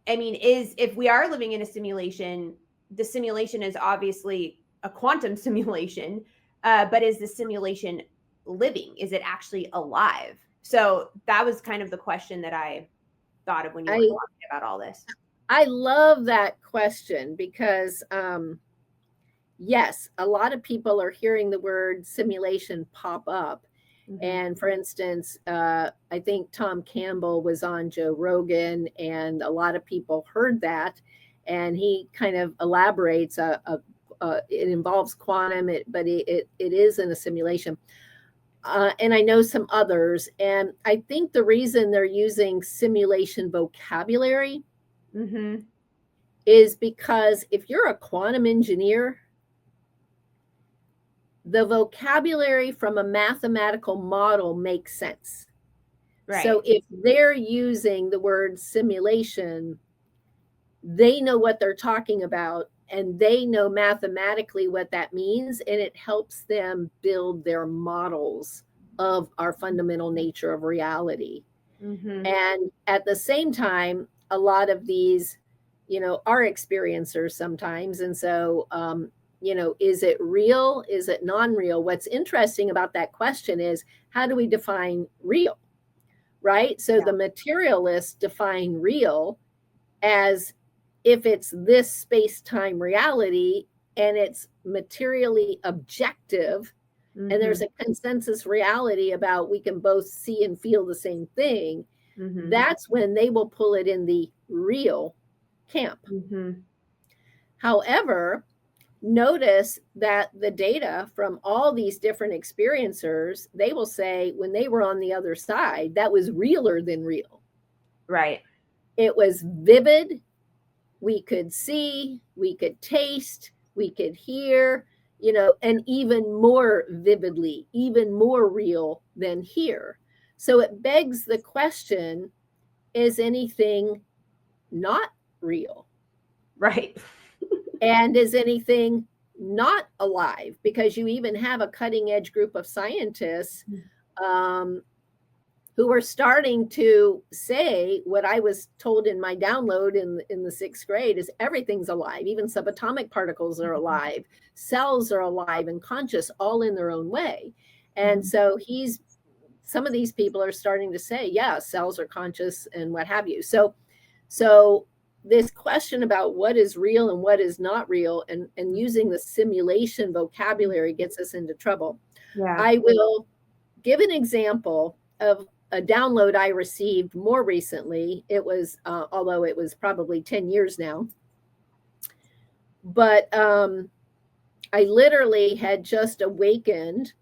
I mean, if we are living in a simulation, the simulation is obviously a quantum simulation, but is the simulation living? Is it actually alive? So that was kind of the question that I thought of when you were talking about all this. I love that question because, yes, a lot of people are hearing the word simulation pop up. And for instance, I think Tom Campbell was on Joe Rogan, and a lot of people heard that. And he kind of elaborates, it involves quantum, but it is in a simulation. And I know some others. And I think the reason they're using simulation vocabulary is because if you're a quantum engineer, the vocabulary from a mathematical model makes sense. Right. So if they're using the word simulation, they know what they're talking about, and they know mathematically what that means, and it helps them build their models of our fundamental nature of reality. And at the same time, a lot of these, are experiencers sometimes. And so, is it real? Is it non-real? What's interesting about that question is, how do we define real? Right? So the materialists define real as if it's this space-time reality and it's materially objective, and there's a consensus reality about we can both see and feel the same thing, that's when they will pull it in the real camp. However, notice that the data from all these different experiencers, they will say when they were on the other side, that was realer than real. Right. It was vivid. We could see, we could taste, we could hear, and even more vividly, even more real than here. So it begs the question, is anything not real? Right. And is anything not alive? Because you even have a cutting edge group of scientists who are starting to say what I was told in my download in the 6th grade is everything's alive. Even subatomic particles are alive. Cells are alive and conscious, all in their own way. And so some of these people are starting to say, yeah, cells are conscious and what have you. So this question about what is real and what is not real, and using the simulation vocabulary gets us into trouble. Yeah. I will give an example of a download I received more recently. It was, although it was probably 10 years now, but I literally had just awakened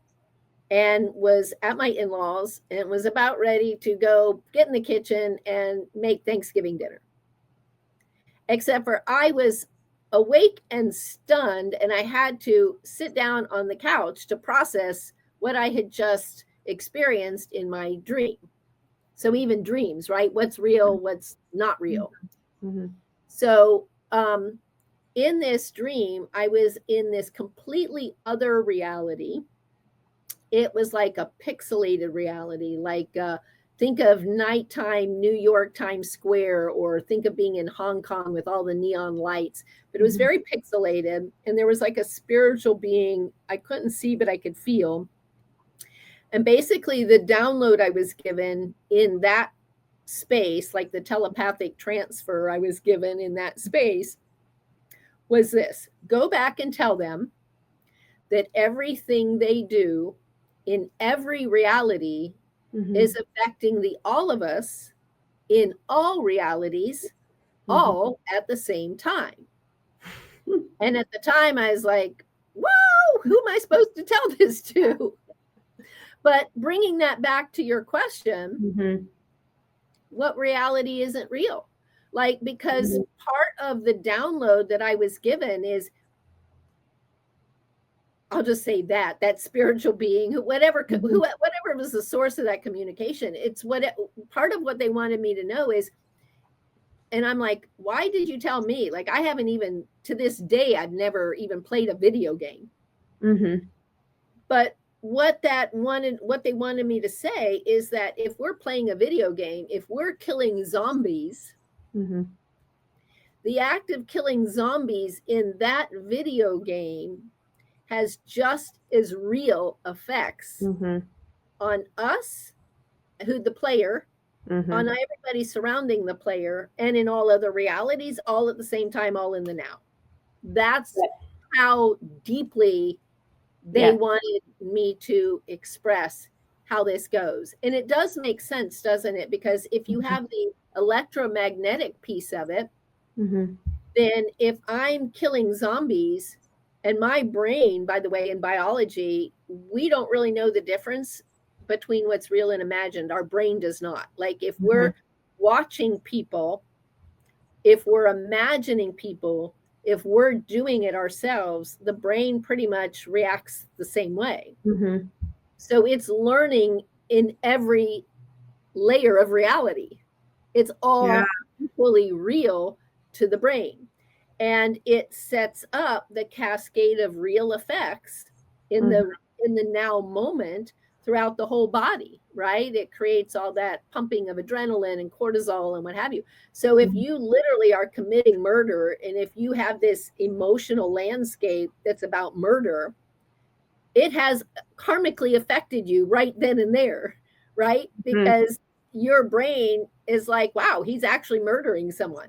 and was at my in-laws and was about ready to go get in the kitchen and make Thanksgiving dinner. Except for I was awake and stunned, and I had to sit down on the couch to process what I had just experienced in my dream. So even dreams, right? What's real, what's not real. So in this dream, I was in this completely other reality. It was like a pixelated reality, like think of nighttime New York Times Square, or think of being in Hong Kong with all the neon lights. But it was very pixelated, and there was like a spiritual being I couldn't see, but I could feel. And basically the download I was given in that space, like the telepathic transfer I was given in that space, was this: go back and tell them that everything they do in every reality is affecting the all of us in all realities, all at the same time. And at the time I was like, whoa, who am I supposed to tell this to? But bringing that back to your question, Mm-hmm. what reality isn't real? Like, because Mm-hmm. part of the download that I was given is, I'll just say that spiritual being, whatever was the source of that communication, it's part of what they wanted me to know is, and I'm like, why did you tell me? Like, I haven't even, to this day, I've never even played a video game. Mm-hmm. But what they wanted me to say is that if we're playing a video game, if we're killing zombies, Mm-hmm. the act of killing zombies in that video game has just as real effects Mm-hmm. on us, who the player, Mm-hmm. on everybody surrounding the player, and in all other realities, all at the same time, all in the now. That's how deeply they wanted me to express how this goes. And it does make sense, doesn't it? Because if you have the electromagnetic piece of it, Mm-hmm. then if I'm killing zombies, and my brain, by the way, in biology, we don't really know the difference between what's real and imagined. Our brain does not. Like, if we're watching people, if we're imagining people, if we're doing it ourselves, the brain pretty much reacts the same way. Mm-hmm. So it's learning in every layer of reality. It's all equally real to the brain. And it sets up the cascade of real effects in the now moment throughout the whole body, right? It creates all that pumping of adrenaline and cortisol and what have you. So if you literally are committing murder, and if you have this emotional landscape that's about murder, it has karmically affected you right then and there, right? Because your brain is like, wow, he's actually murdering someone.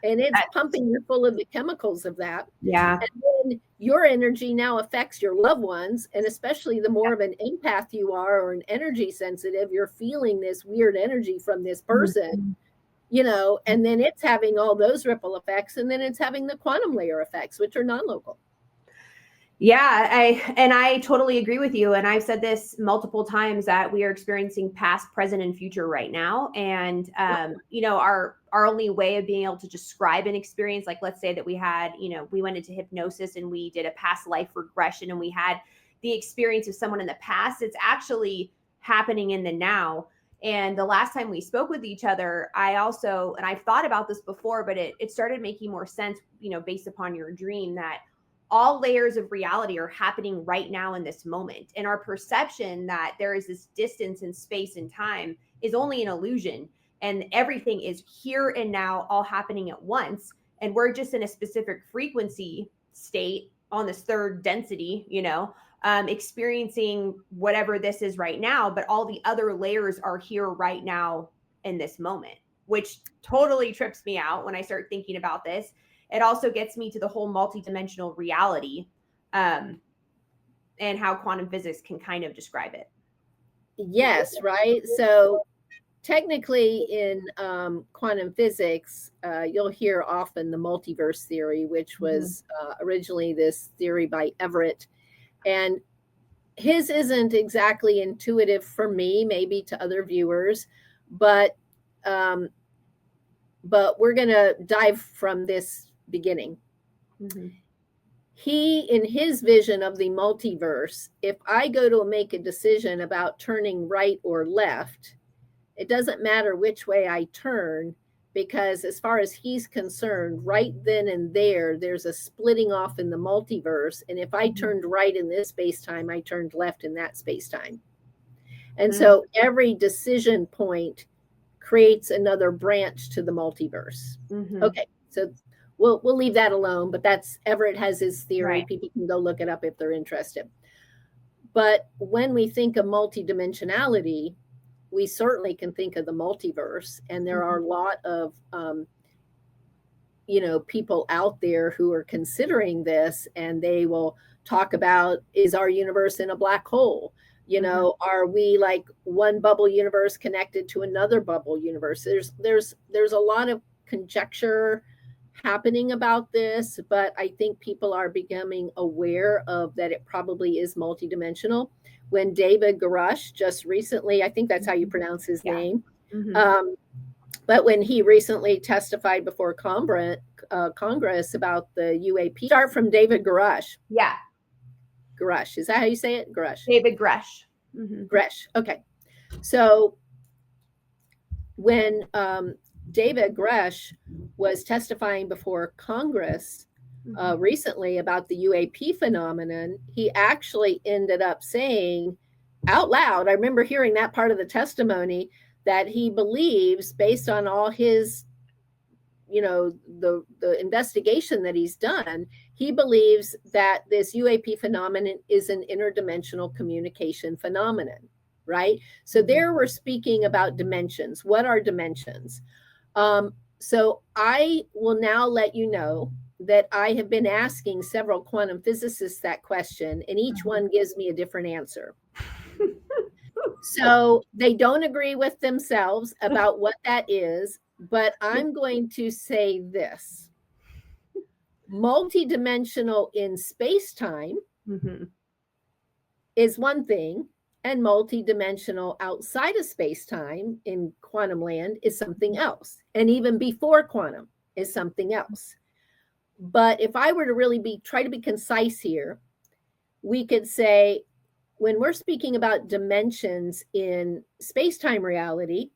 And it's pumping you full of the chemicals of that. Yeah. And then your energy now affects your loved ones. And especially the more of an empath you are, or an energy sensitive, you're feeling this weird energy from this person, you know, and then it's having all those ripple effects. And then it's having the quantum layer effects, which are non-local. Yeah, I totally agree with you. And I've said this multiple times that we are experiencing past, present, and future right now. And you know, our only way of being able to describe an experience, like let's say that we had, you know, we went into hypnosis and we did a past life regression and we had the experience of someone in the past, it's actually happening in the now. And the last time we spoke with each other, I also, and I've thought about this before, but it started making more sense, you know, based upon your dream, that all layers of reality are happening right now in this moment. And our perception that there is this distance in space and time is only an illusion. And everything is here and now, all happening at once. And we're just in a specific frequency state on this third density, you know, experiencing whatever this is right now. But all the other layers are here right now in this moment, which totally trips me out when I start thinking about this. It also gets me to the whole multidimensional reality, and how quantum physics can kind of describe it. Yes, right. So technically in quantum physics, you'll hear often the multiverse theory, which was originally this theory by Everett. And his isn't exactly intuitive for me, maybe to other viewers, but we're going to dive from this beginning. He, in his vision of the multiverse, if I go to make a decision about turning right or left, it doesn't matter which way I turn, because as far as he's concerned, right then and there's a splitting off in the multiverse. And if I turned right in this space-time, I turned left in that space-time. And so every decision point creates another branch to the multiverse. Okay, so we'll leave that alone, but that's, Everett has his theory. Right. People can go look it up if they're interested. But when we think of multidimensionality, we certainly can think of the multiverse. And there are a lot of, you know, people out there who are considering this, and they will talk about, is our universe in a black hole? You know, are we like one bubble universe connected to another bubble universe? There's a lot of conjecture happening about this, but I think people are becoming aware of that it probably is multidimensional. When David Garush just recently, I think that's how you pronounce his name, but when he recently testified before Congress about the UAP, start from David Garush. Yeah. Garush, is that how you say it? Garush. David Grush. Gresh. Okay. So when David Gresh was testifying before Congress recently about the UAP phenomenon, he actually ended up saying out loud, I remember hearing that part of the testimony, that he believes, based on all his, the investigation that he's done, he believes that this UAP phenomenon is an interdimensional communication phenomenon. Right? So there we're speaking about dimensions. What are dimensions? So I will now let you know that I have been asking several quantum physicists that question, and each one gives me a different answer. So they don't agree with themselves about what that is, but I'm going to say this. Multidimensional in space-time is one thing, and multidimensional outside of space-time in quantum land is something else. And even before quantum is something else. But if I were to really try to be concise here, we could say, when we're speaking about dimensions in space-time reality,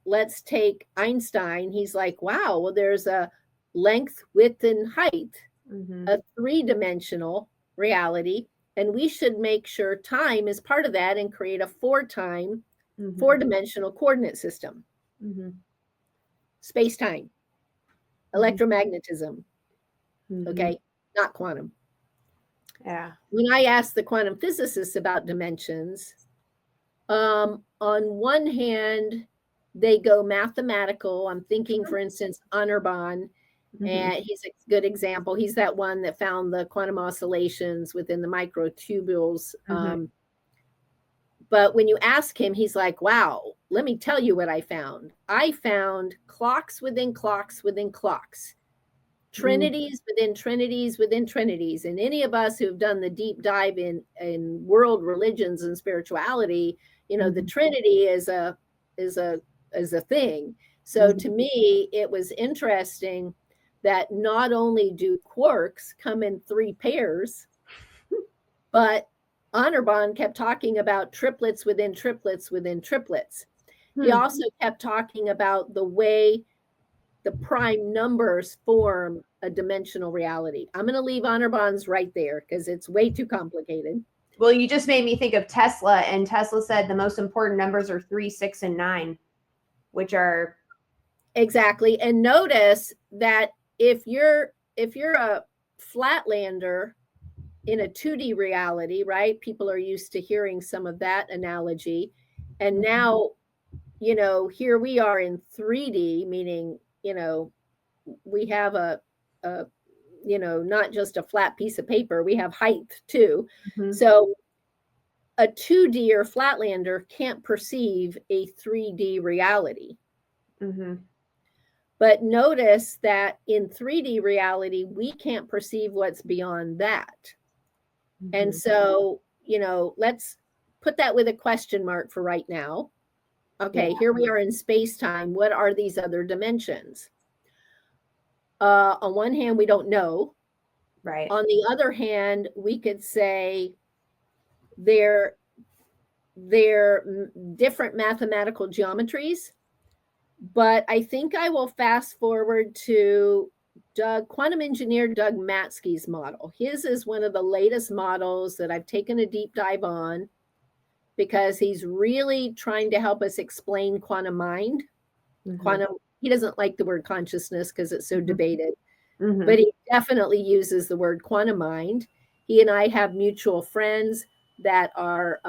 let's take Einstein. He's like, wow, well, there's a length, width, and height, a three-dimensional reality. And we should make sure time is part of that and create a four-dimensional coordinate system. Space-time, electromagnetism, okay, not quantum. Yeah. When I ask the quantum physicists about dimensions, on one hand, they go mathematical. I'm thinking, for instance, Anirban, and he's a good example. He's that one that found the quantum oscillations within the microtubules. But when you ask him, he's like, wow, let me tell you what I found. I found clocks within clocks within clocks, trinities within trinities within trinities. And any of us who've done the deep dive in world religions and spirituality, the Trinity is a thing. So to me, it was interesting that not only do quarks come in three pairs, but Anirban kept talking about triplets within triplets within triplets. He also kept talking about the way the prime numbers form a dimensional reality. I'm going to leave Anirban's right there because it's way too complicated. Well, you just made me think of Tesla, and Tesla said the most important numbers are 3, 6, and 9, which are exactly. And notice that if you're a flatlander in a 2D reality, right? People are used to hearing some of that analogy. And now, here we are in 3D, meaning, we have a not just a flat piece of paper, we have height too. So a 2D or flatlander can't perceive a 3D reality. But notice that in 3D reality, we can't perceive what's beyond that. And so, let's put that with a question mark for right now. Okay, here we are in space-time. What are these other dimensions? On one hand, we don't know. Right. On the other hand, we could say they're different mathematical geometries. But I think I will fast forward to quantum engineer Doug Matzke's model. His is one of the latest models that I've taken a deep dive on because he's really trying to help us explain quantum mind. Quantum, he doesn't like the word consciousness because it's so debated, but he definitely uses the word quantum mind. He and I have mutual friends that are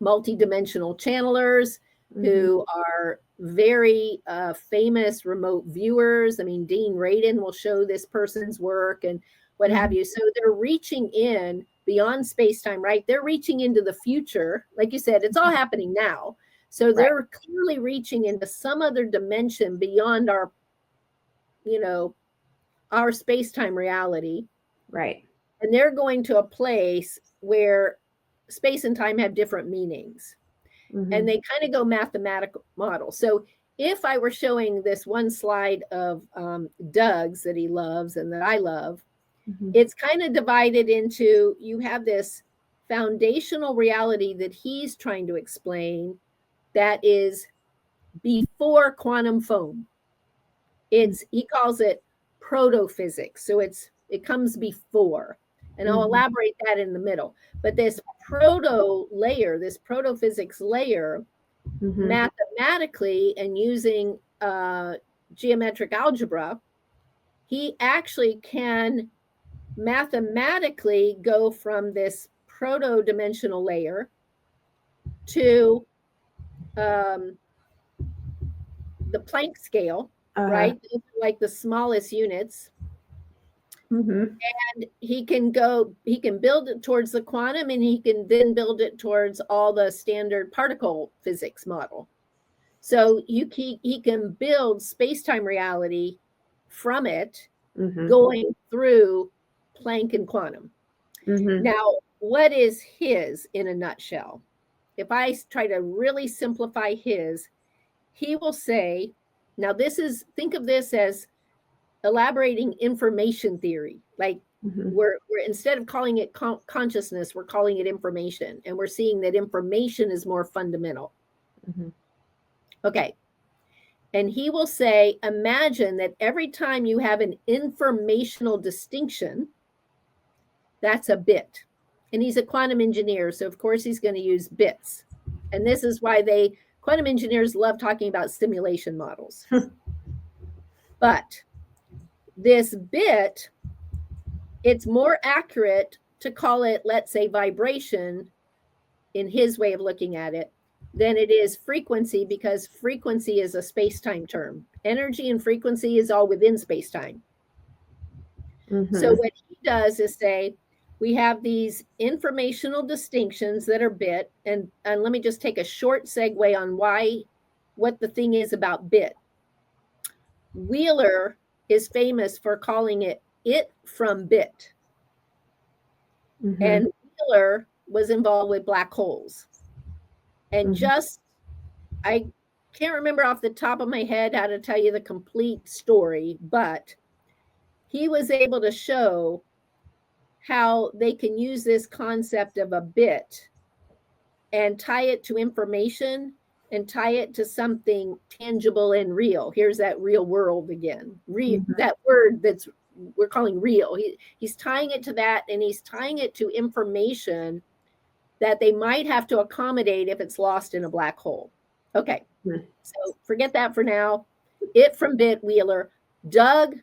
multidimensional channelers who are very famous remote viewers. I mean, Dean Radin will show this person's work and what have you. So they're reaching in beyond space-time, right? They're reaching into the future. Like you said, it's all happening now. So they're clearly reaching into some other dimension beyond our our space-time reality. Right. And they're going to a place where space and time have different meanings. Mm-hmm. And they kind of go mathematical model. So if I were showing this one slide of Doug's that he loves and that I love, Mm-hmm. it's kind of divided into, you have this foundational reality that he's trying to explain that is before quantum foam. He calls it proto physics. So it comes before. And I'll elaborate that in the middle. But this proto layer, this proto physics layer, mathematically and using geometric algebra, he actually can mathematically go from this proto-dimensional layer to the Planck scale, right? Like the smallest units. And he can build it towards the quantum, and he can then build it towards all the standard particle physics model. So he can build space-time reality from it, going through Planck and quantum. Now, what is his in a nutshell? If I try to really simplify his, he will say, now think of this as elaborating information theory. Like we're instead of calling it consciousness, we're calling it information. And we're seeing that information is more fundamental. Okay. And he will say, imagine that every time you have an informational distinction, that's a bit. And he's a quantum engineer, so of course he's going to use bits. And this is why quantum engineers love talking about simulation models. But this bit, it's more accurate to call it, let's say, vibration in his way of looking at it, than it is frequency, because frequency is a space-time term. Energy and frequency is all within space-time. So what he does is say, we have these informational distinctions that are bit, and let me just take a short segue on what the thing is about bit. Wheeler is famous for calling it from bit. And Wheeler was involved with black holes. And I can't remember off the top of my head how to tell you the complete story, but he was able to show how they can use this concept of a bit and tie it to information and tie it to something tangible and real. Here's that real world again. That word we're calling real. He's tying it to that, and he's tying it to information that they might have to accommodate if it's lost in a black hole. Okay, so forget that for now. It from bit, Wheeler. Doug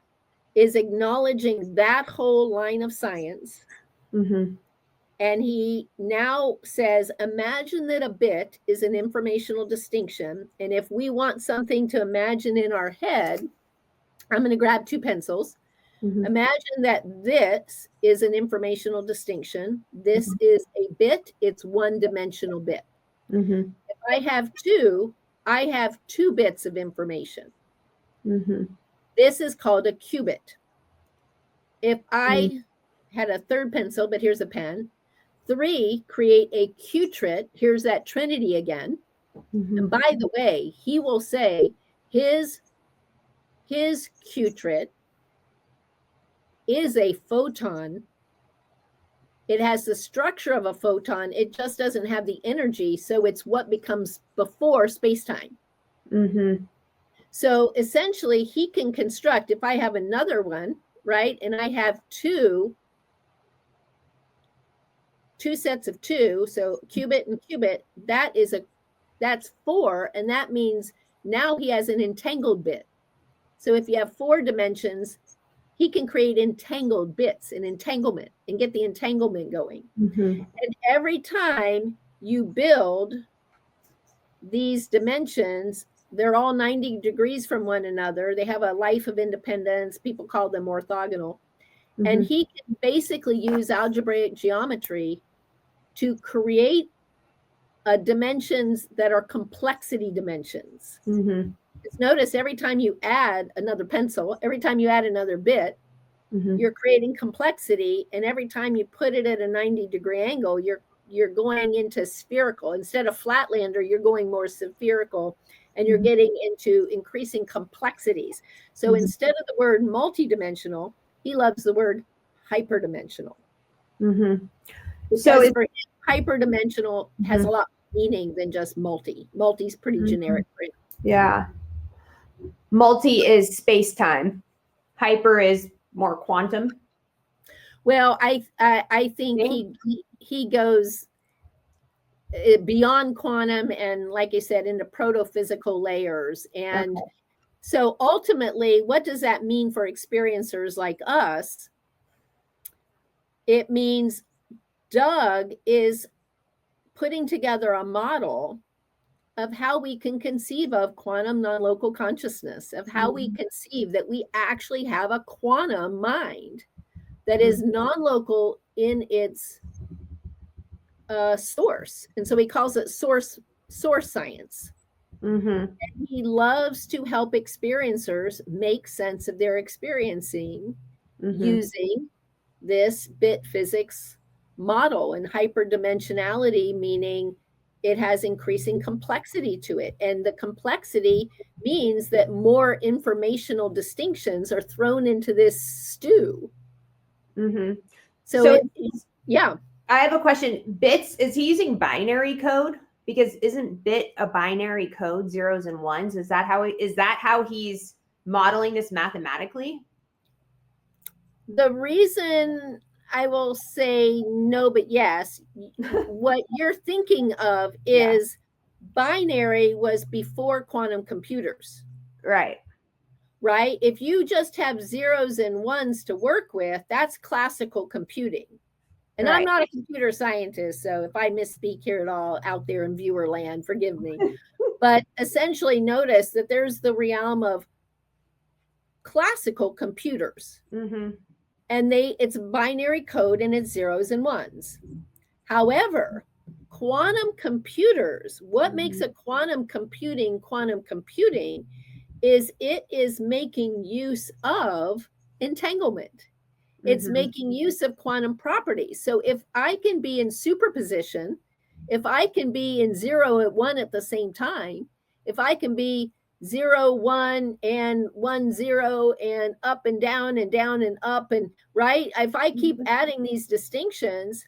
is acknowledging that whole line of science. And he now says, imagine that a bit is an informational distinction. And if we want something to imagine in our head, I'm going to grab 2 pencils. Imagine that this is an informational distinction. This is a bit. It's one-dimensional bit. If I have 2, I have 2 bits of information. This is called a qubit. If I had a 3rd pencil, but here's a pen, 3 create a qutrit. Here's that trinity again. And by the way, he will say his qutrit is a photon. It has the structure of a photon. It just doesn't have the energy. So it's what becomes before space-time. So essentially, he can construct, if I have another one, right, and I have 2 sets of 2, so qubit and qubit, that's 4, and that means now he has an entangled bit. So if you have 4 dimensions, he can create entangled bits, an entanglement, and get the entanglement going. And every time you build these dimensions, they're all 90 degrees from one another. They have a life of independence. People call them orthogonal. And he can basically use algebraic geometry to create dimensions that are complexity dimensions. is notice every time you add another pencil, every time you add another bit, Mm-hmm. you're creating complexity. And every time you put it at a 90-degree angle, you're going into spherical. Instead of flatlander, you're going more spherical, and you're getting into increasing complexities. So instead of the word multidimensional, he loves the word hyperdimensional. Mm-hmm. Because for him, hyperdimensional has a lot more meaning than just multi. Multi's pretty generic for him. Yeah. Multi is space-time. Hyper is more quantum. Well, I think he goes beyond quantum and, like I said, into proto-physical layers. And so ultimately, what does that mean for experiencers like us? It means Doug is putting together a model of how we can conceive of quantum non-local consciousness, of how we conceive that we actually have a quantum mind that is non-local in its source. And so he calls it source science. And he loves to help experiencers make sense of their experiencing using this bit physics model, and hyperdimensionality meaning it has increasing complexity to it. And the complexity means that more informational distinctions are thrown into this stew. So yeah. I have a question. Bits, is he using binary code? Because isn't bit a binary code, zeros and ones? Is that how he's modeling this mathematically? The reason I will say no, but yes, what you're thinking of is binary was before quantum computers. Right. Right? If you just have zeros and ones to work with, that's classical computing. And I'm not a computer scientist, so if I misspeak here at all out there in viewer land, forgive me. But essentially notice that there's the realm of classical computers. And it's binary code and it's zeros and ones. However, quantum computers, what makes a quantum computing is it is making use of entanglement. It's making use of quantum properties. So if I can be in superposition, if I can be in 0 and 1 at the same time, if I can be 0, 1 and 1, 0 and up and down and up and right, if I keep adding these distinctions,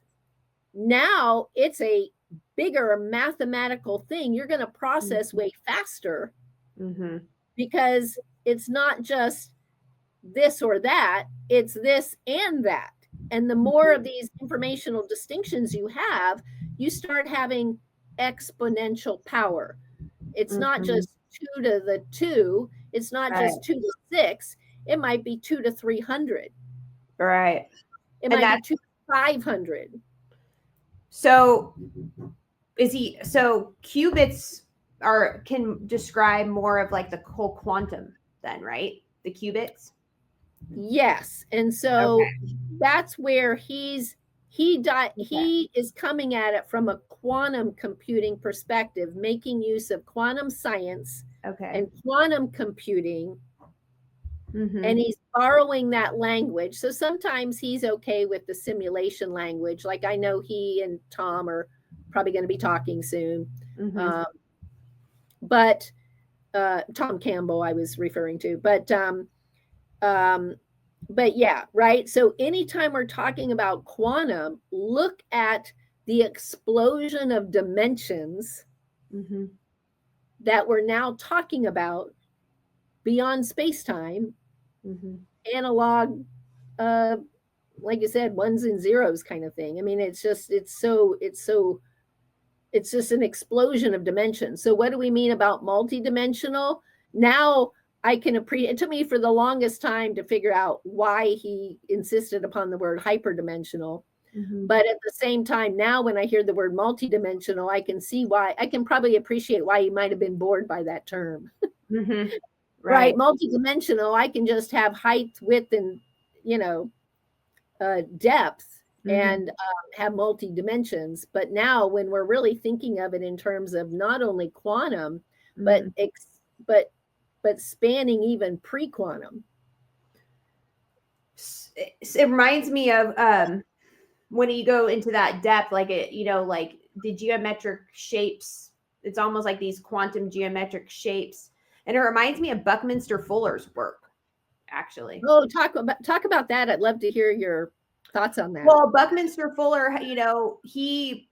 now it's a bigger mathematical thing. You're going to process way faster because it's not just this or that, it's this and that. And the more of these informational distinctions you have, you start having exponential power. It's not just 2 to the 2, it's not just 2 to 6, it might be 2 to 300. Right. It might be 2 to 500. So qubits can describe more of like the whole quantum then, right? The qubits? Yes. And so that's where he is coming at it from a quantum computing perspective, making use of quantum science and quantum computing. And he's borrowing that language. So sometimes he's okay with the simulation language. Like I know he and Tom are probably going to be talking soon. But Tom Campbell I was referring to. But yeah, right. So anytime we're talking about quantum, look at the explosion of dimensions that we're now talking about beyond space-time, analog, like you said, ones and zeros kind of thing. I mean, it's just an explosion of dimensions. So what do we mean about multidimensional? Now I can appreciate. It took me for the longest time to figure out why he insisted upon the word hyperdimensional. But at the same time, now when I hear the word multidimensional, I can see why. I can probably appreciate why he might have been bored by that term. Right. Multidimensional, I can just have height, width, and depth, and have multi dimensions. But now when we're really thinking of it in terms of not only quantum, but but spanning even pre-quantum. It reminds me of when you go into that depth, like it, like the geometric shapes. It's almost like these quantum geometric shapes, and it reminds me of Buckminster Fuller's work, actually. Oh, talk about that. I'd love to hear your thoughts on that. Well, Buckminster Fuller, he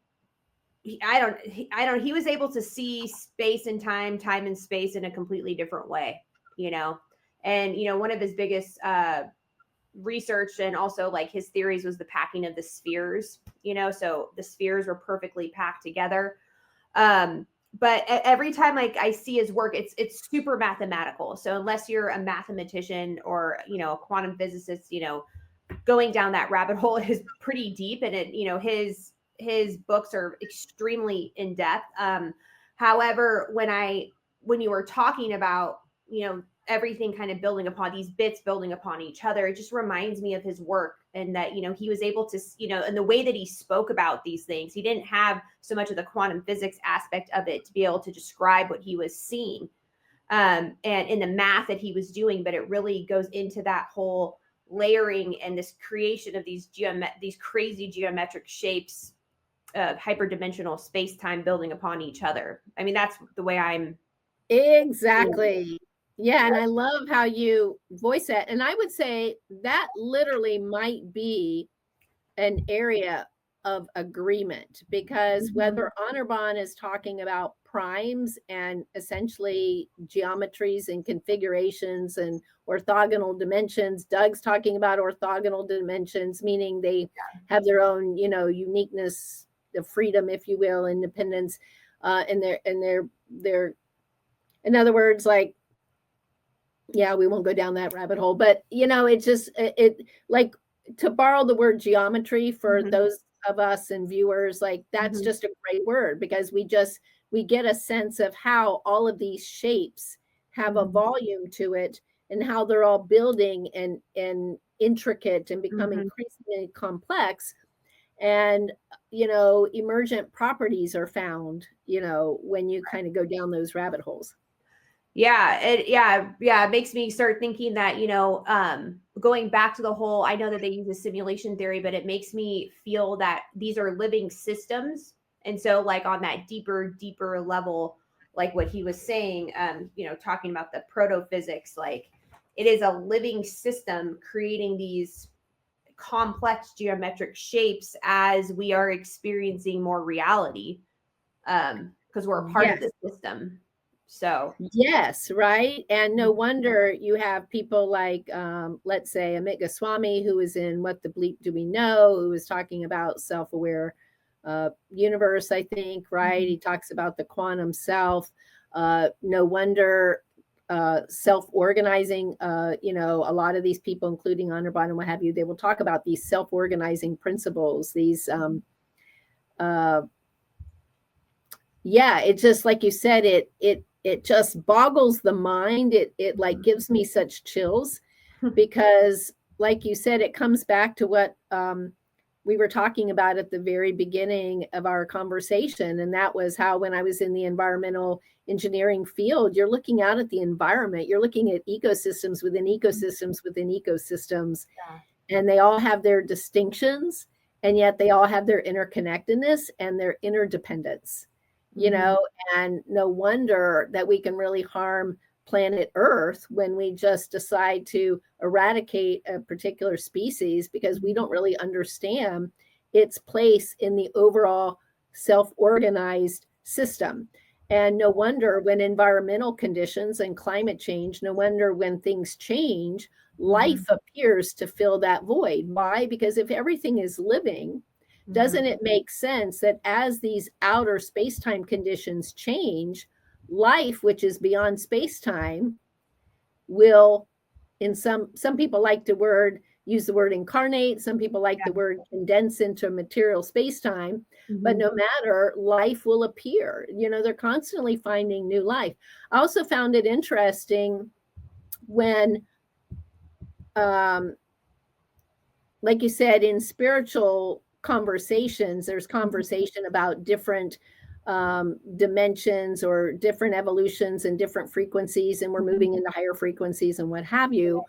was able to see space and time and space in a completely different way, and one of his biggest research and also like his theories was the packing of the spheres, so the spheres were perfectly packed together. But every time like I see his work, it's super mathematical. So unless you're a mathematician or a quantum physicist, going down that rabbit hole is pretty deep, and his books are extremely in depth. However, when you were talking about everything kind of building upon these bits building upon each other, it just reminds me of his work, and that he was able to and the way that he spoke about these things, he didn't have so much of the quantum physics aspect of it to be able to describe what he was seeing and in the math that he was doing, but it really goes into that whole layering and this creation of these crazy geometric shapes of hyperdimensional space-time building upon each other. I mean, that's the way I'm exactly. Yeah, and I love how you voice that. And I would say that literally might be an area of agreement, because whether Anirban is talking about primes and essentially geometries and configurations and orthogonal dimensions, Doug's talking about orthogonal dimensions, meaning they have their own, uniqueness, the freedom, if you will, independence, and they're in other words, like, yeah, we won't go down that rabbit hole, but it like, to borrow the word geometry for those of us and viewers, like that's just a great word, because we get a sense of how all of these shapes have a volume to it, and how they're all building and intricate and become increasingly complex. And emergent properties are found when you kind of go down those rabbit holes. It makes me start thinking that, going back to the whole, I know that they use a simulation theory, but it makes me feel that these are living systems. And so like on that deeper level, like what he was saying, talking about the proto physics, like it is a living system creating these complex geometric shapes as we are experiencing more reality, because we're a part of the system. So yes, right. And no wonder you have people like, let's say, Amit Goswami, who was in What the Bleep Do We Know, who was talking about self-aware universe, I think, right? He talks about the quantum self. No wonder self-organizing, a lot of these people, including Anirban and what have you, they will talk about these self-organizing principles, these it's just like you said, it just boggles the mind. It like gives me such chills, because like you said, it comes back to what we were talking about at the very beginning of our conversation. And that was how, when I was in the environmental engineering field, you're looking out at the environment, you're looking at ecosystems within ecosystems within ecosystems, and they all have their distinctions, and yet they all have their interconnectedness and their interdependence. And no wonder that we can really harm planet Earth when we just decide to eradicate a particular species, because we don't really understand its place in the overall self-organized system. And no wonder when environmental conditions and climate change, no wonder when things change, life appears to fill that void. Why? Because if everything is living, doesn't it make sense that as these outer space-time conditions change, life, which is beyond space-time, will, in some people like to use the word incarnate, some people like the word condense into material space-time, but no matter, life will appear. They're constantly finding new life. I also found it interesting when, like you said, in spiritual conversations, there's conversation about different dimensions or different evolutions and different frequencies, and we're moving into higher frequencies and what have you.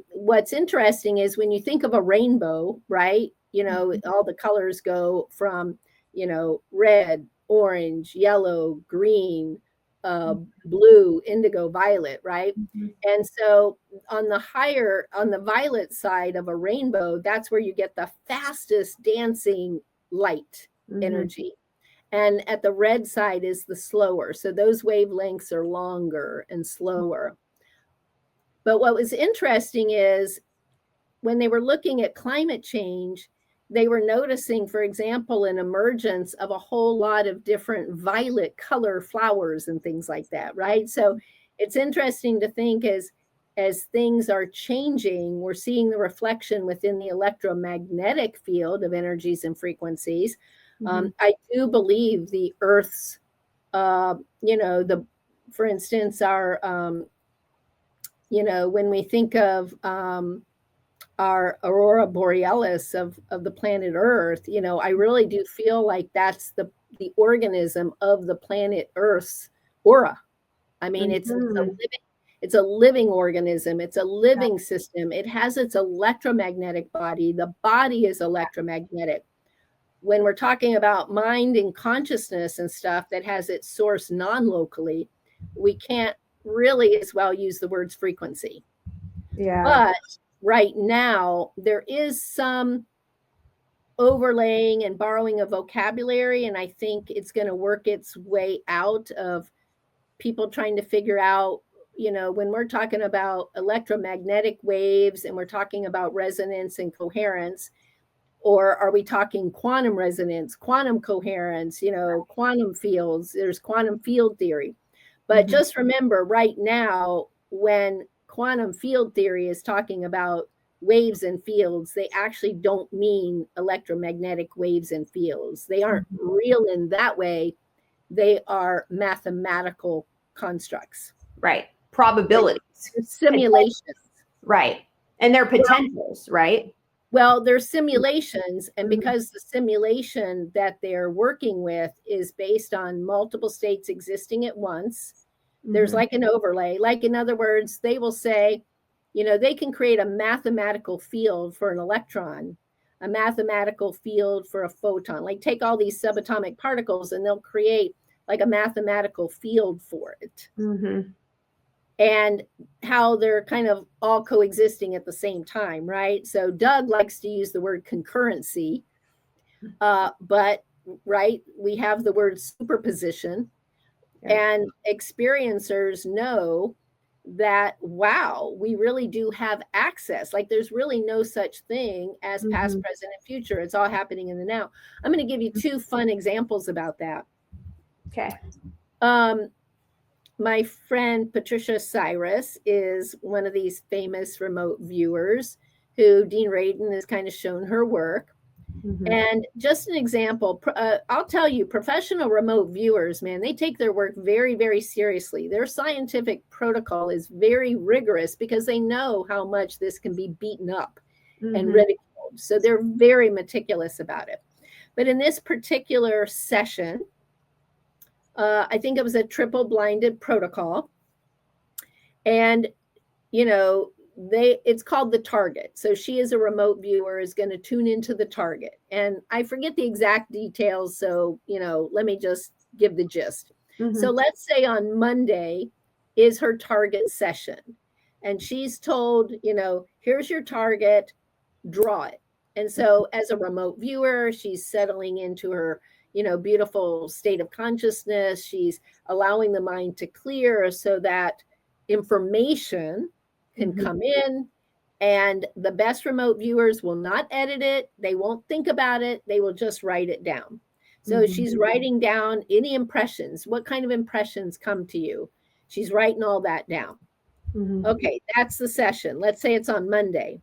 What's interesting is when you think of a rainbow, right? You know, all the colors go from, you know, red, orange, yellow, green, blue, indigo, violet, right? And so on the violet side of a rainbow, that's where you get the fastest dancing light energy. And at the red side is the slower. So those wavelengths are longer and slower. But what was interesting is when they were looking at climate change, they were noticing, for example, an emergence of a whole lot of different violet color flowers and things like that, right? So it's interesting to think as things are changing, we're seeing the reflection within the electromagnetic field of energies and frequencies. I do believe the Earth's, you know, for instance, our, you know, when we think of our aurora borealis of the planet Earth, you know, I really do feel like that's the organism of the planet Earth's aura. I mean, it's a living organism. It's a living system. It has its electromagnetic body. The body is electromagnetic. When we're talking about mind and consciousness and stuff that has its source non-locally, we can't really as well use the words frequency. But right now, there is some overlaying and borrowing of vocabulary, and I think it's going to work its way out of people trying to figure out, you know, when we're talking about electromagnetic waves and we're talking about resonance and coherence, or are we talking quantum resonance, quantum coherence, you know, quantum fields, there's quantum field theory. But just remember right now, when quantum field theory is talking about waves and fields, they actually don't mean electromagnetic waves and fields. They aren't real in that way. They are mathematical constructs. Right. Probabilities. They're simulations. Right. And they're potentials, right? Well, they're simulations, and because the simulation that they're working with is based on multiple states existing at once, there's like an overlay. Like, in other words, they will say, you know, they can create a mathematical field for an electron, a mathematical field for a photon. Like, take all these subatomic particles and they'll create like a mathematical field for it. And how they're kind of all coexisting at the same time, right? So Doug likes to use the word concurrency, but right, we have the word superposition, and experiencers know that, wow, we really do have access. Like, there's really no such thing as past, present, and future. It's all happening in the now. I'm going to give you two fun examples about that. Okay. My friend Patricia Cyrus is one of these famous remote viewers who Dean Radin has kind of shown her work. And just an example, I'll tell you, professional remote viewers, man, they take their work very, very seriously. Their scientific protocol is very rigorous because they know how much this can be beaten up and ridiculed. So they're very meticulous about it. But in this particular session, I think it was a triple blinded protocol. And, you know, it's called the target. So she, as a remote viewer, is going to tune into the target. And I forget the exact details. So, you know, let me just give the gist. So let's say on Monday is her target session. And she's told, you know, here's your target, draw it. And so as a remote viewer, she's settling into her, you know, beautiful state of consciousness. She's allowing the mind to clear so that information can come in, and the best remote viewers will not edit it. They won't think about it. They will just write it down. So she's writing down any impressions. What kind of impressions come to you? She's writing all that down. Okay, that's the session. Let's say it's on Monday.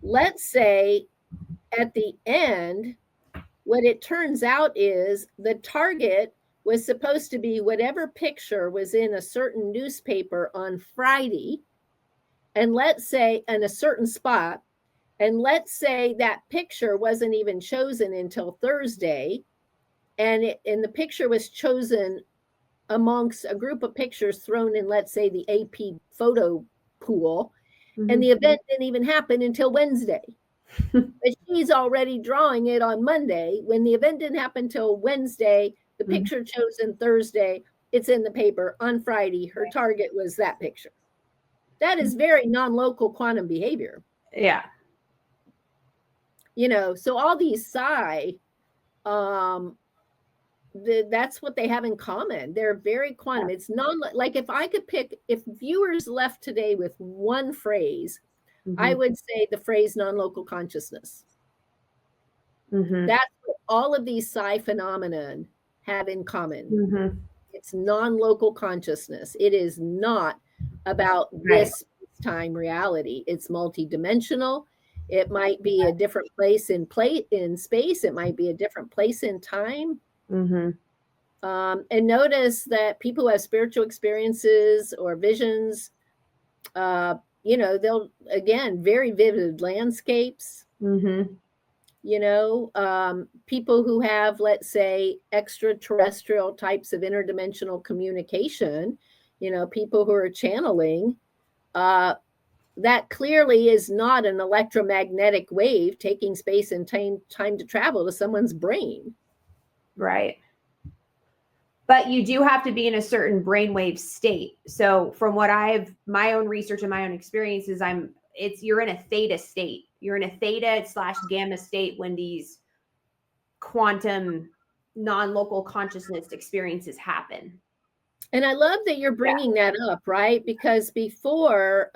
Let's say at the end, what it turns out is the target was supposed to be whatever picture was in a certain newspaper on Friday, and let's say in a certain spot, and let's say that picture wasn't even chosen until Thursday, and the picture was chosen amongst a group of pictures thrown in, let's say, the AP photo pool, and the event didn't even happen until Wednesday. But she's already drawing it on Monday. When the event didn't happen until Wednesday, the picture chosen Thursday, it's in the paper on Friday. Her target was that picture. That is very non-local quantum behavior. Yeah. You know, so all these psi, that's what they have in common. They're very quantum. It's like if I could pick, if viewers left today with one phrase, I would say the phrase non-local consciousness. That's what all of these psi phenomenon have in common. It's non-local consciousness. It is not about this time reality. It's multidimensional. It might be a different place in space. It might be a different place in time. And notice that people who have spiritual experiences or visions, you know, they'll, again, very vivid landscapes. You know, people who have, let's say, extraterrestrial types of interdimensional communication, you know, people who are channeling, that clearly is not an electromagnetic wave taking space and time to travel to someone's brain. Right. But you do have to be in a certain brainwave state. So from what my own research and my own experiences, you're in a theta state. You're in a theta / gamma state when these quantum non-local consciousness experiences happen. And I love that you're bringing that up, right? Because before,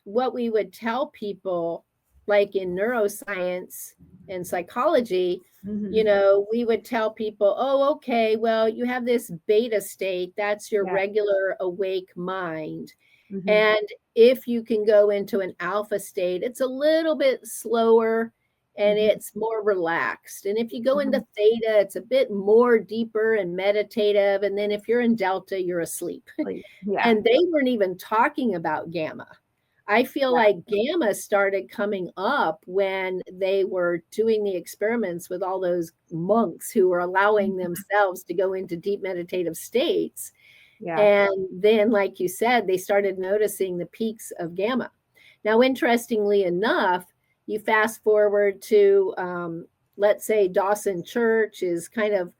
what we would tell people, like in neuroscience and psychology, you know, we would tell people, oh, okay, well, you have this beta state. That's your regular awake mind. And if you can go into an alpha state, it's a little bit slower and it's more relaxed. And if you go into theta, it's a bit more deeper and meditative. And then if you're in delta, you're asleep. And they weren't even talking about gamma. I feel like gamma started coming up when they were doing the experiments with all those monks who were allowing themselves to go into deep meditative states. And then, like you said, they started noticing the peaks of gamma. Now, interestingly enough, you fast forward to, let's say, Dawson Church is kind of,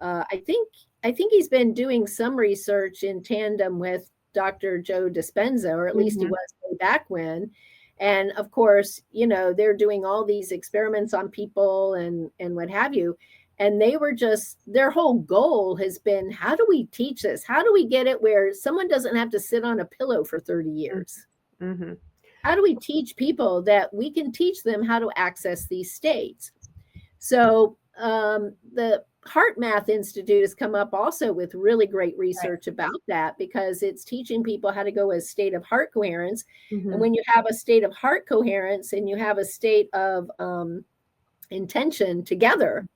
I think he's been doing some research in tandem with Dr. Joe Dispenza, or at least he was way back when. And of course, you know, they're doing all these experiments on people and what have you. And they were just, their whole goal has been, how do we teach this? How do we get it where someone doesn't have to sit on a pillow for 30 years? How do we teach people that we can teach them how to access these states? So the Heart Math Institute has come up also with really great research about that, because it's teaching people how to go a state of heart coherence. And when you have a state of heart coherence and you have a state of intention together,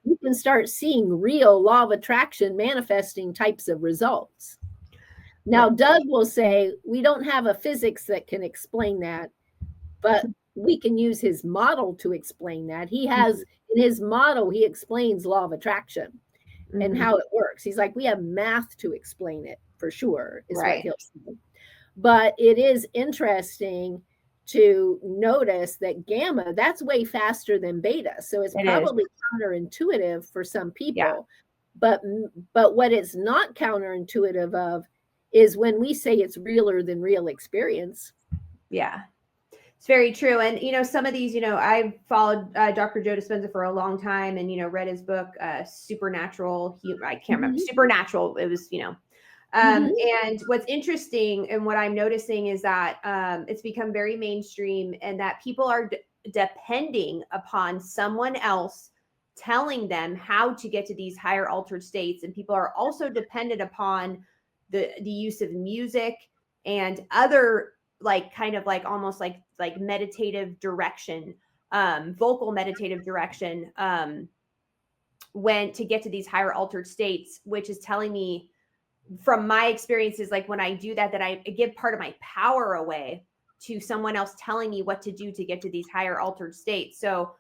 you can start seeing real law of attraction manifesting types of results. Now, Doug will say, we don't have a physics that can explain that, but we can use his model to explain that. He has, in his model, he explains law of attraction and how it works. He's like, we have math to explain it for sure, is what he'll say. But it is interesting to notice that gamma, that's way faster than beta. So it's probably counterintuitive for some people. But what it's not counterintuitive of is when we say it's realer than real experience. It's very true. And, you know, some of these, you know, I've followed Dr. Joe Dispenza for a long time and, you know, read his book, Supernatural. I can't remember. Supernatural. It was, you know, and what's interesting and what I'm noticing is that it's become very mainstream, and that people are depending upon someone else telling them how to get to these higher altered states. And people are also dependent upon the use of music and other, like, kind of like almost like meditative direction, vocal meditative direction, when to get to these higher altered states, which is telling me from my experiences, like when I do that I give part of my power away to someone else telling me what to do to get to these higher altered states. So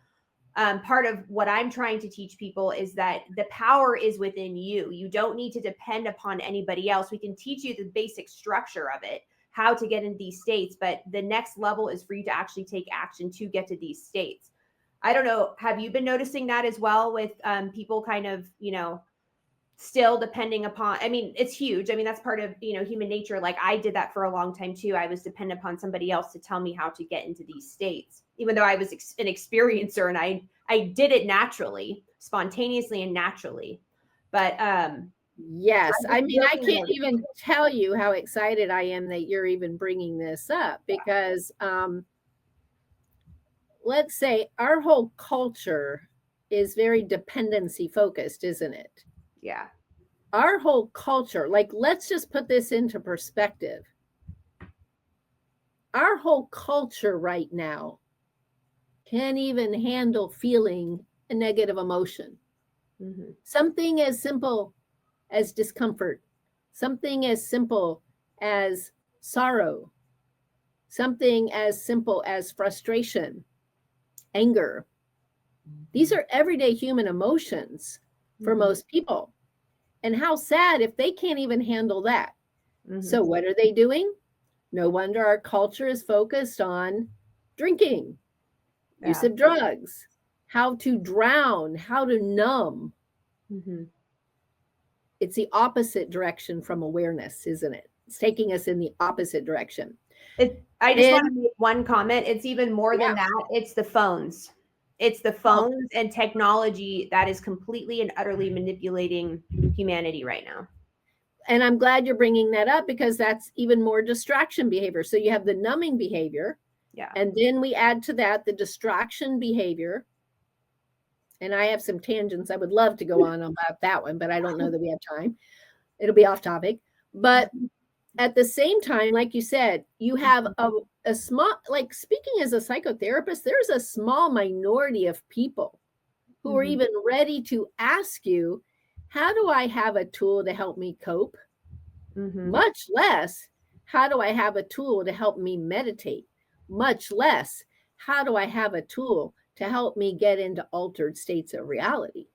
part of what I'm trying to teach people is that the power is within you. You don't need to depend upon anybody else. We can teach you the basic structure of it, how to get into these states, but the next level is for you to actually take action to get to these states. I don't know. Have you been noticing that as well with people kind of, still depending upon, I mean, it's huge. I mean, that's part of, human nature. Like I did that for a long time too. I was dependent upon somebody else to tell me how to get into these states, even though I was an experiencer and I did it naturally, spontaneously and naturally. But yes, I mean, I can't even tell you how excited I am that you're even bringing this up, because let's say our whole culture is very dependency focused, isn't it? Yeah. Our whole culture, like, let's just put this into perspective. Our whole culture right now can't even handle feeling a negative emotion. Mm-hmm. Something as simple as discomfort, something as simple as sorrow, something as simple as frustration, anger. These are everyday human emotions for most people. And how sad if they can't even handle that. Mm-hmm. So what are they doing? No wonder our culture is focused on drinking, use of drugs, how to drown, how to numb. Mm-hmm. It's the opposite direction from awareness, isn't it? It's taking us in the opposite direction. I just want to make one comment. It's even more than that. It's the phones. It's the phones and technology that is completely and utterly manipulating humanity right now. And I'm glad you're bringing that up, because that's even more distraction behavior. So you have the numbing behavior. Yeah. And then we add to that the distraction behavior. And I have some tangents I would love to go on about that one, but I don't know that we have time. It'll be off topic. But at the same time, like you said, you have a small, like, speaking as a psychotherapist, there's a small minority of people who are even ready to ask you, how do I have a tool to help me cope? Much less, how do I have a tool to help me meditate? Much less, how do I have a tool to help me get into altered states of reality?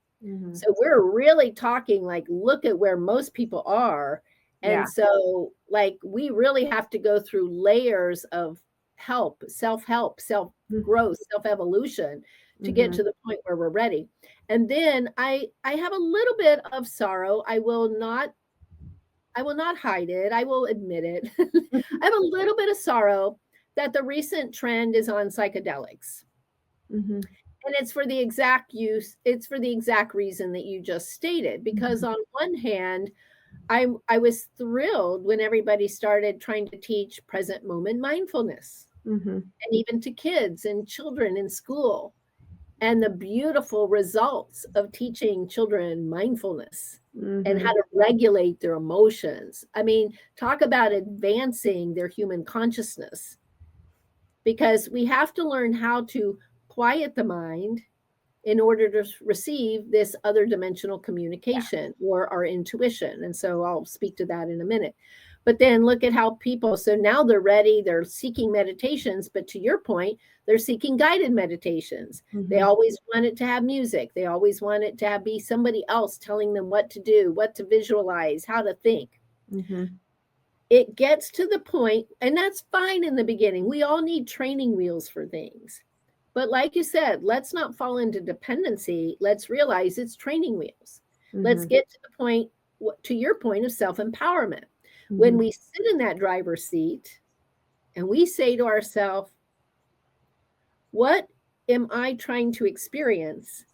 So we're really talking, like, look at where most people are. And so, like, we really have to go through layers of help, self-help, self-growth, self-evolution to get to the point where we're ready. And then I have a little bit of sorrow. I will not hide it. I will admit it. I have a little bit of sorrow that the recent trend is on psychedelics. And it's for the exact reason that you just stated, because on one hand, I was thrilled when everybody started trying to teach present moment mindfulness, and even to kids and children in school, and the beautiful results of teaching children mindfulness and how to regulate their emotions. I mean, talk about advancing their human consciousness, because we have to learn how to quiet the mind in order to receive this other dimensional communication or our intuition. And so I'll speak to that in a minute. But then look at how people, so now they're ready, they're seeking meditations, but to your point, they're seeking guided meditations. They always want it to have music. They always want it to be somebody else telling them what to do, what to visualize, how to think. It gets to the point, and that's fine in the beginning. We all need training wheels for things. But like you said, let's not fall into dependency. Let's realize it's training wheels. Let's get to the point, to your point, of self-empowerment. When we sit in that driver's seat and we say to ourselves, what am I trying to experience?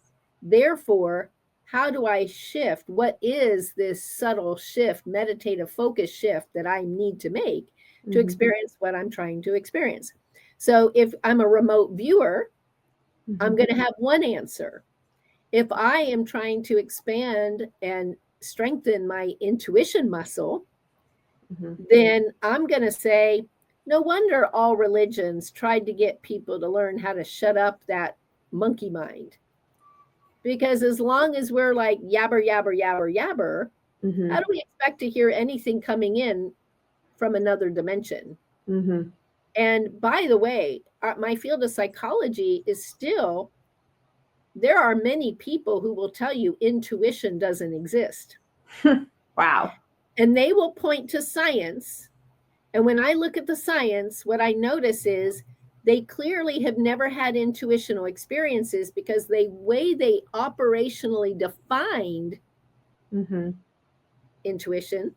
Therefore, how do I shift? What is this subtle shift, meditative focus shift that I need to make to experience what I'm trying to experience? So if I'm a remote viewer, I'm going to have one answer. If I am trying to expand and strengthen my intuition muscle, then I'm going to say, no wonder all religions tried to get people to learn how to shut up that monkey mind. Because as long as we're like yabber, yabber, yabber, yabber, how do we expect to hear anything coming in from another dimension? And by the way, my field of psychology is still there are many people who will tell you intuition doesn't exist. Wow. And they will point to science. And when I look at the science, what I notice is they clearly have never had intuitional experiences, because the way they operationally defined intuition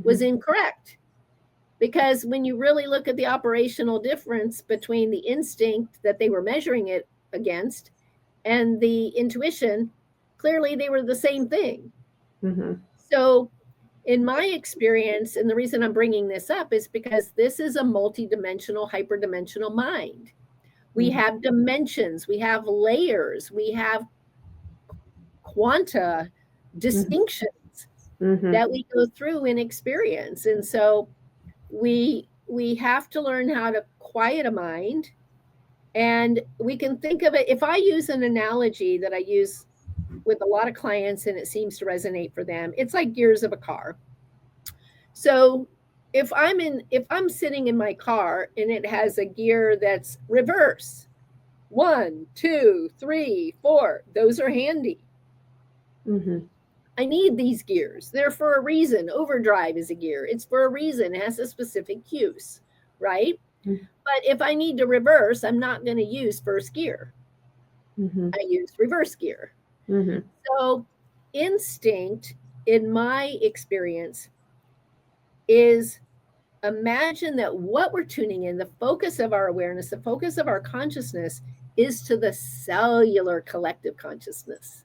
was incorrect. Because when you really look at the operational difference between the instinct that they were measuring it against and the intuition, clearly they were the same thing. So in my experience, and the reason I'm bringing this up is because this is a multidimensional, hyperdimensional mind. We have dimensions, we have layers, we have quanta distinctions that we go through in experience. And so we have to learn how to quiet a mind. And we can think of it, if I use an analogy that I use with a lot of clients and it seems to resonate for them, it's like gears of a car. So if I'm sitting in my car and it has a gear that's reverse, 1, 2, 3, 4, those are handy. I need these gears. They're for a reason. Overdrive is a gear. It's for a reason. It has a specific use, right? But if I need to reverse, I'm not going to use first gear. I use reverse gear. So instinct, in my experience, is imagine that what we're tuning in, the focus of our awareness, the focus of our consciousness is to the cellular collective consciousness.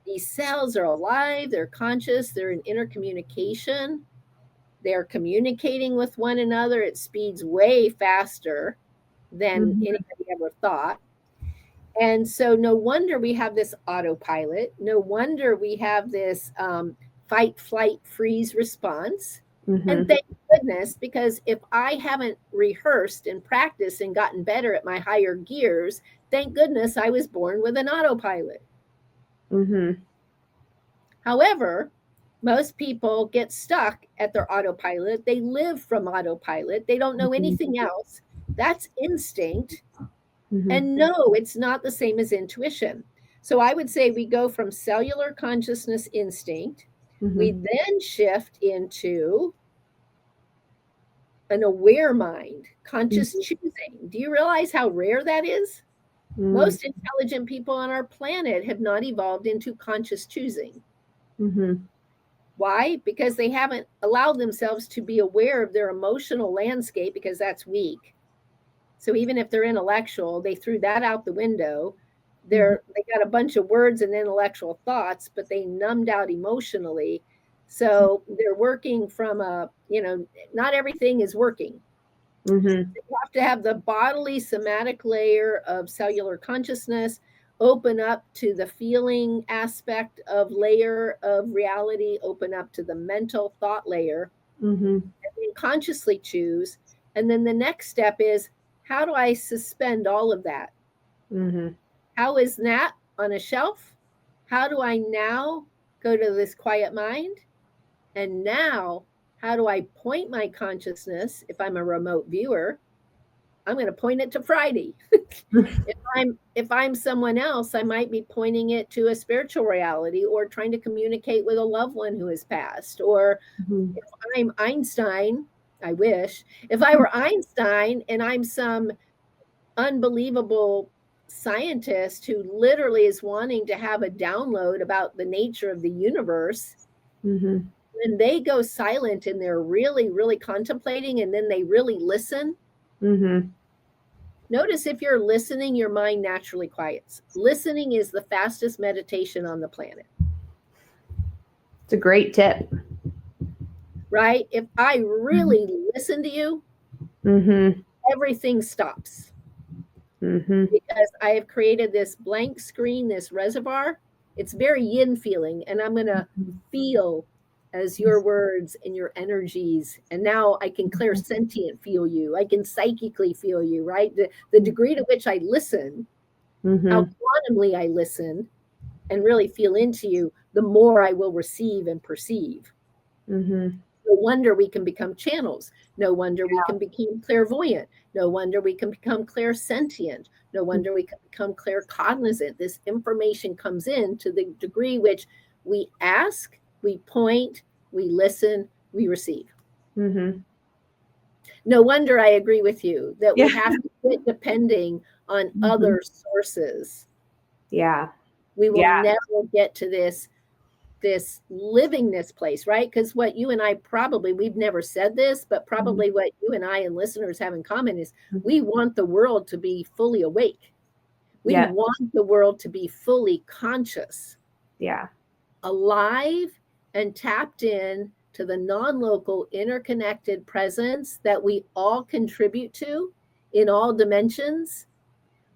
These cells are alive, they're conscious, they're in intercommunication, they're communicating with one another at speeds way faster than anybody ever thought. And so no wonder we have this autopilot. No wonder we have this fight, flight, freeze response. And thank goodness, because if I haven't rehearsed and practiced and gotten better at my higher gears, thank goodness I was born with an autopilot. However, most people get stuck at their autopilot. They live from autopilot. They don't know anything else. That's instinct. And no, it's not the same as intuition. So I would say we go from cellular consciousness instinct. We then shift into an aware mind, conscious choosing. Do you realize how rare that is? Most intelligent people on our planet have not evolved into conscious choosing. Why? Because they haven't allowed themselves to be aware of their emotional landscape, because that's weak. So even if they're intellectual, they threw that out the window. They got a bunch of words and intellectual thoughts, but they numbed out emotionally. So they're working from not everything is working. You have to have the bodily somatic layer of cellular consciousness open up to the feeling aspect of layer of reality, open up to the mental thought layer, and then consciously choose. And then the next step is, how do I suspend all of that? How is that on a shelf? How do I now go to this quiet mind? And now, how do I point my consciousness? If I'm a remote viewer, I'm going to point it to Friday. If I'm someone else, I might be pointing it to a spiritual reality, or trying to communicate with a loved one who has passed. Or if I'm Einstein, I wish. If I were Einstein and I'm some unbelievable scientist who literally is wanting to have a download about the nature of the universe, when they go silent and they're really, really contemplating, and then they really listen. Notice if you're listening, your mind naturally quiets. Listening is the fastest meditation on the planet. It's a great tip. Right? If I really listen to you, everything stops. Because I have created this blank screen, this reservoir. It's very yin feeling, and I'm going to feel as your words and your energies. And now I can clairsentient feel you. I can psychically feel you, right? The degree to which I listen, how quantumly I listen and really feel into you, the more I will receive and perceive. No wonder we can become channels. No wonder we can become clairvoyant. No wonder we can become clairsentient. No wonder we can become claircognizant. This information comes in to the degree which we ask, we point, we listen, we receive. Mm-hmm. No wonder I agree with you that we Yeah. have to quit depending on other sources. Yeah. We will Yeah. never get to this living this place, right? Because what you and I probably, we've never said this, but probably what you and I and listeners have in common is we want the world to be fully awake. We want the world to be fully conscious. Yeah. Alive and tapped in to the non-local interconnected presence that we all contribute to in all dimensions.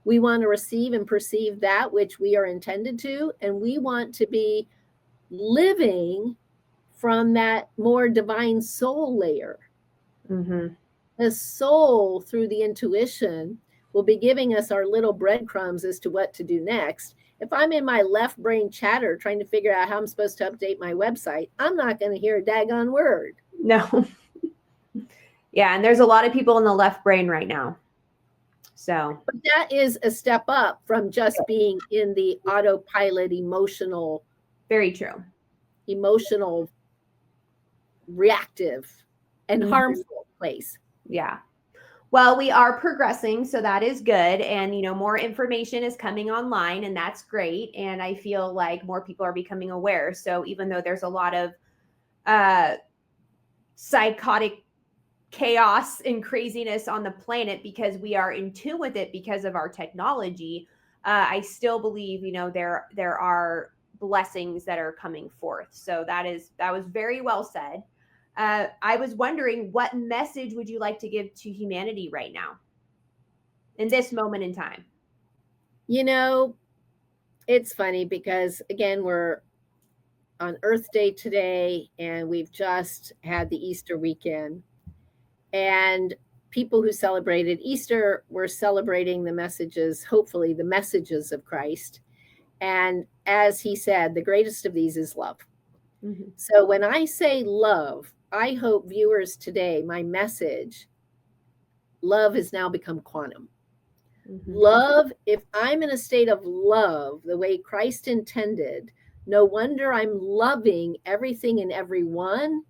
We want to receive and perceive that which we are intended to, and we want to be living from that more divine soul layer. Mm-hmm. The soul, through the intuition, will be giving us our little breadcrumbs as to what to do next. If I'm in my left brain chatter trying to figure out how I'm supposed to update my website, I'm not going to hear a daggone word. No. Yeah, and there's a lot of people in the left brain right now. So, but that is a step up from just being in the autopilot emotional. Very true. Emotional, reactive, and harmful place. Yeah. Well, we are progressing, so that is good. And, more information is coming online, and that's great. And I feel like more people are becoming aware. So even though there's a lot of psychotic chaos and craziness on the planet because we are in tune with it because of our technology, I still believe, there are blessings that are coming forth. So that was very well said. I was wondering, what message would you like to give to humanity right now in this moment in time? It's funny because, again, we're on Earth Day today, and we've just had the Easter weekend. And people who celebrated Easter were celebrating the messages, hopefully the messages of Christ. And as he said, the greatest of these is love. Mm-hmm. So when I say love, I hope viewers today, my message, love has now become quantum. Mm-hmm. Love, if I'm in a state of love, the way Christ intended, no wonder I'm loving everything and everyone,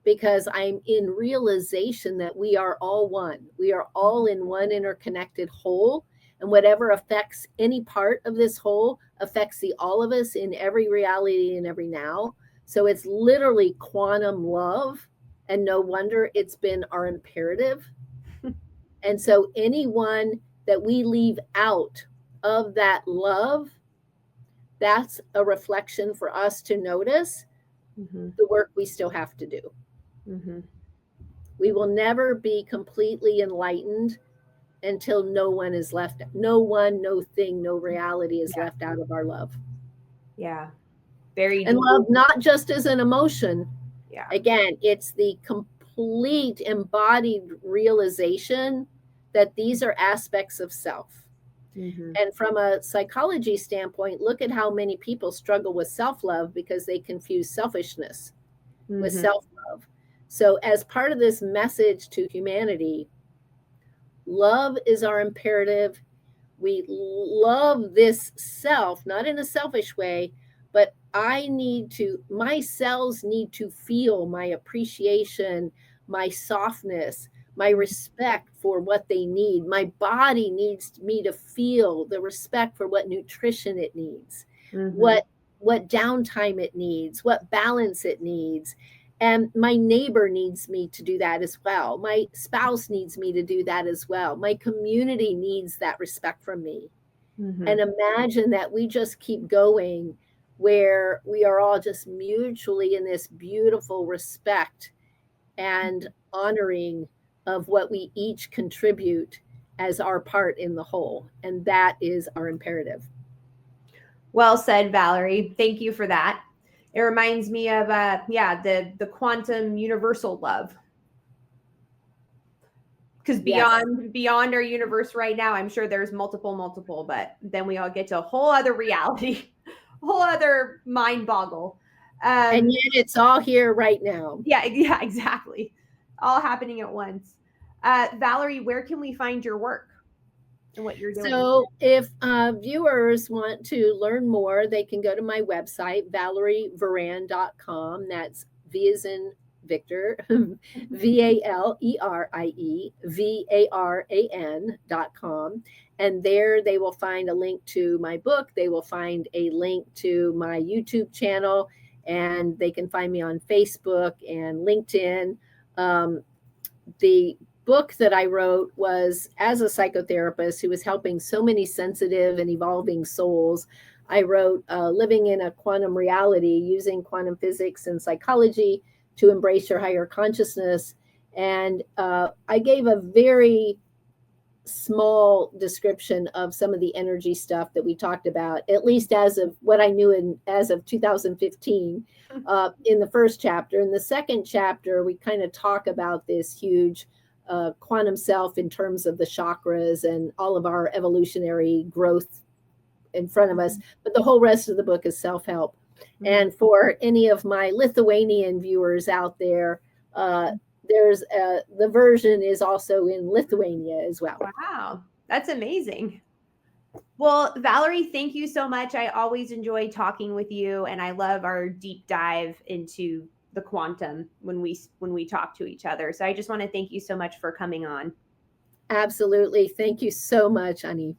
because I'm in realization that we are all one. We are all in one interconnected whole. And whatever affects any part of this whole affects all of us in every reality and every now. So it's literally quantum love. And no wonder it's been our imperative. And so anyone that we leave out of that love, that's a reflection for us to notice the work we still have to do. Mm-hmm. We will never be completely enlightened until no one is left, no one, no thing, no reality is left out of our love. Yeah. Very and deep. Love, not just as an emotion. Yeah. Again, it's the complete embodied realization that these are aspects of self. Mm-hmm. And from a psychology standpoint, look at how many people struggle with self-love because they confuse selfishness with self-love. So as part of this message to humanity, love is our imperative. We love this self, not in a selfish way, but my cells need to feel my appreciation, my softness, my respect for what they need. My body needs me to feel the respect for what nutrition it needs, what downtime it needs, what balance it needs. And my neighbor needs me to do that as well. My spouse needs me to do that as well. My community needs that respect from me. Mm-hmm. And imagine that we just keep going where we are all just mutually in this beautiful respect and honoring of what we each contribute as our part in the whole. And that is our imperative. Well said, Valerie. Thank you for that. It reminds me of, the quantum universal love. Because beyond our universe right now, I'm sure there's multiple, but then we all get to a whole other reality, whole other mind boggle. And yet it's all here right now. Yeah, exactly. All happening at once. Valerie, where can we find your work and what you're doing? So if viewers want to learn more, they can go to my website, valerievaran.com. That's V as in Victor, VALERIEVARAN.com. And there they will find a link to my book. They will find a link to my YouTube channel, and they can find me on Facebook and LinkedIn. The book that I wrote was as a psychotherapist who was helping so many sensitive and evolving souls. I wrote Living in a Quantum Reality, using quantum physics and psychology to embrace your higher consciousness. And I gave a very small description of some of the energy stuff that we talked about, at least as of what I knew as of 2015 in the first chapter. In the second chapter, we kind of talk about this huge quantum self in terms of the chakras and all of our evolutionary growth in front of us. But the whole rest of the book is self-help. And for any of my Lithuanian viewers out there, there's the version is also in Lithuania as well. Wow, that's amazing. Well, Valerie, thank you so much. I always enjoy talking with you, and I love our deep dive into the quantum when we talk to each other. So I just want to thank you so much for coming on. Absolutely. Thank you so much, Ani.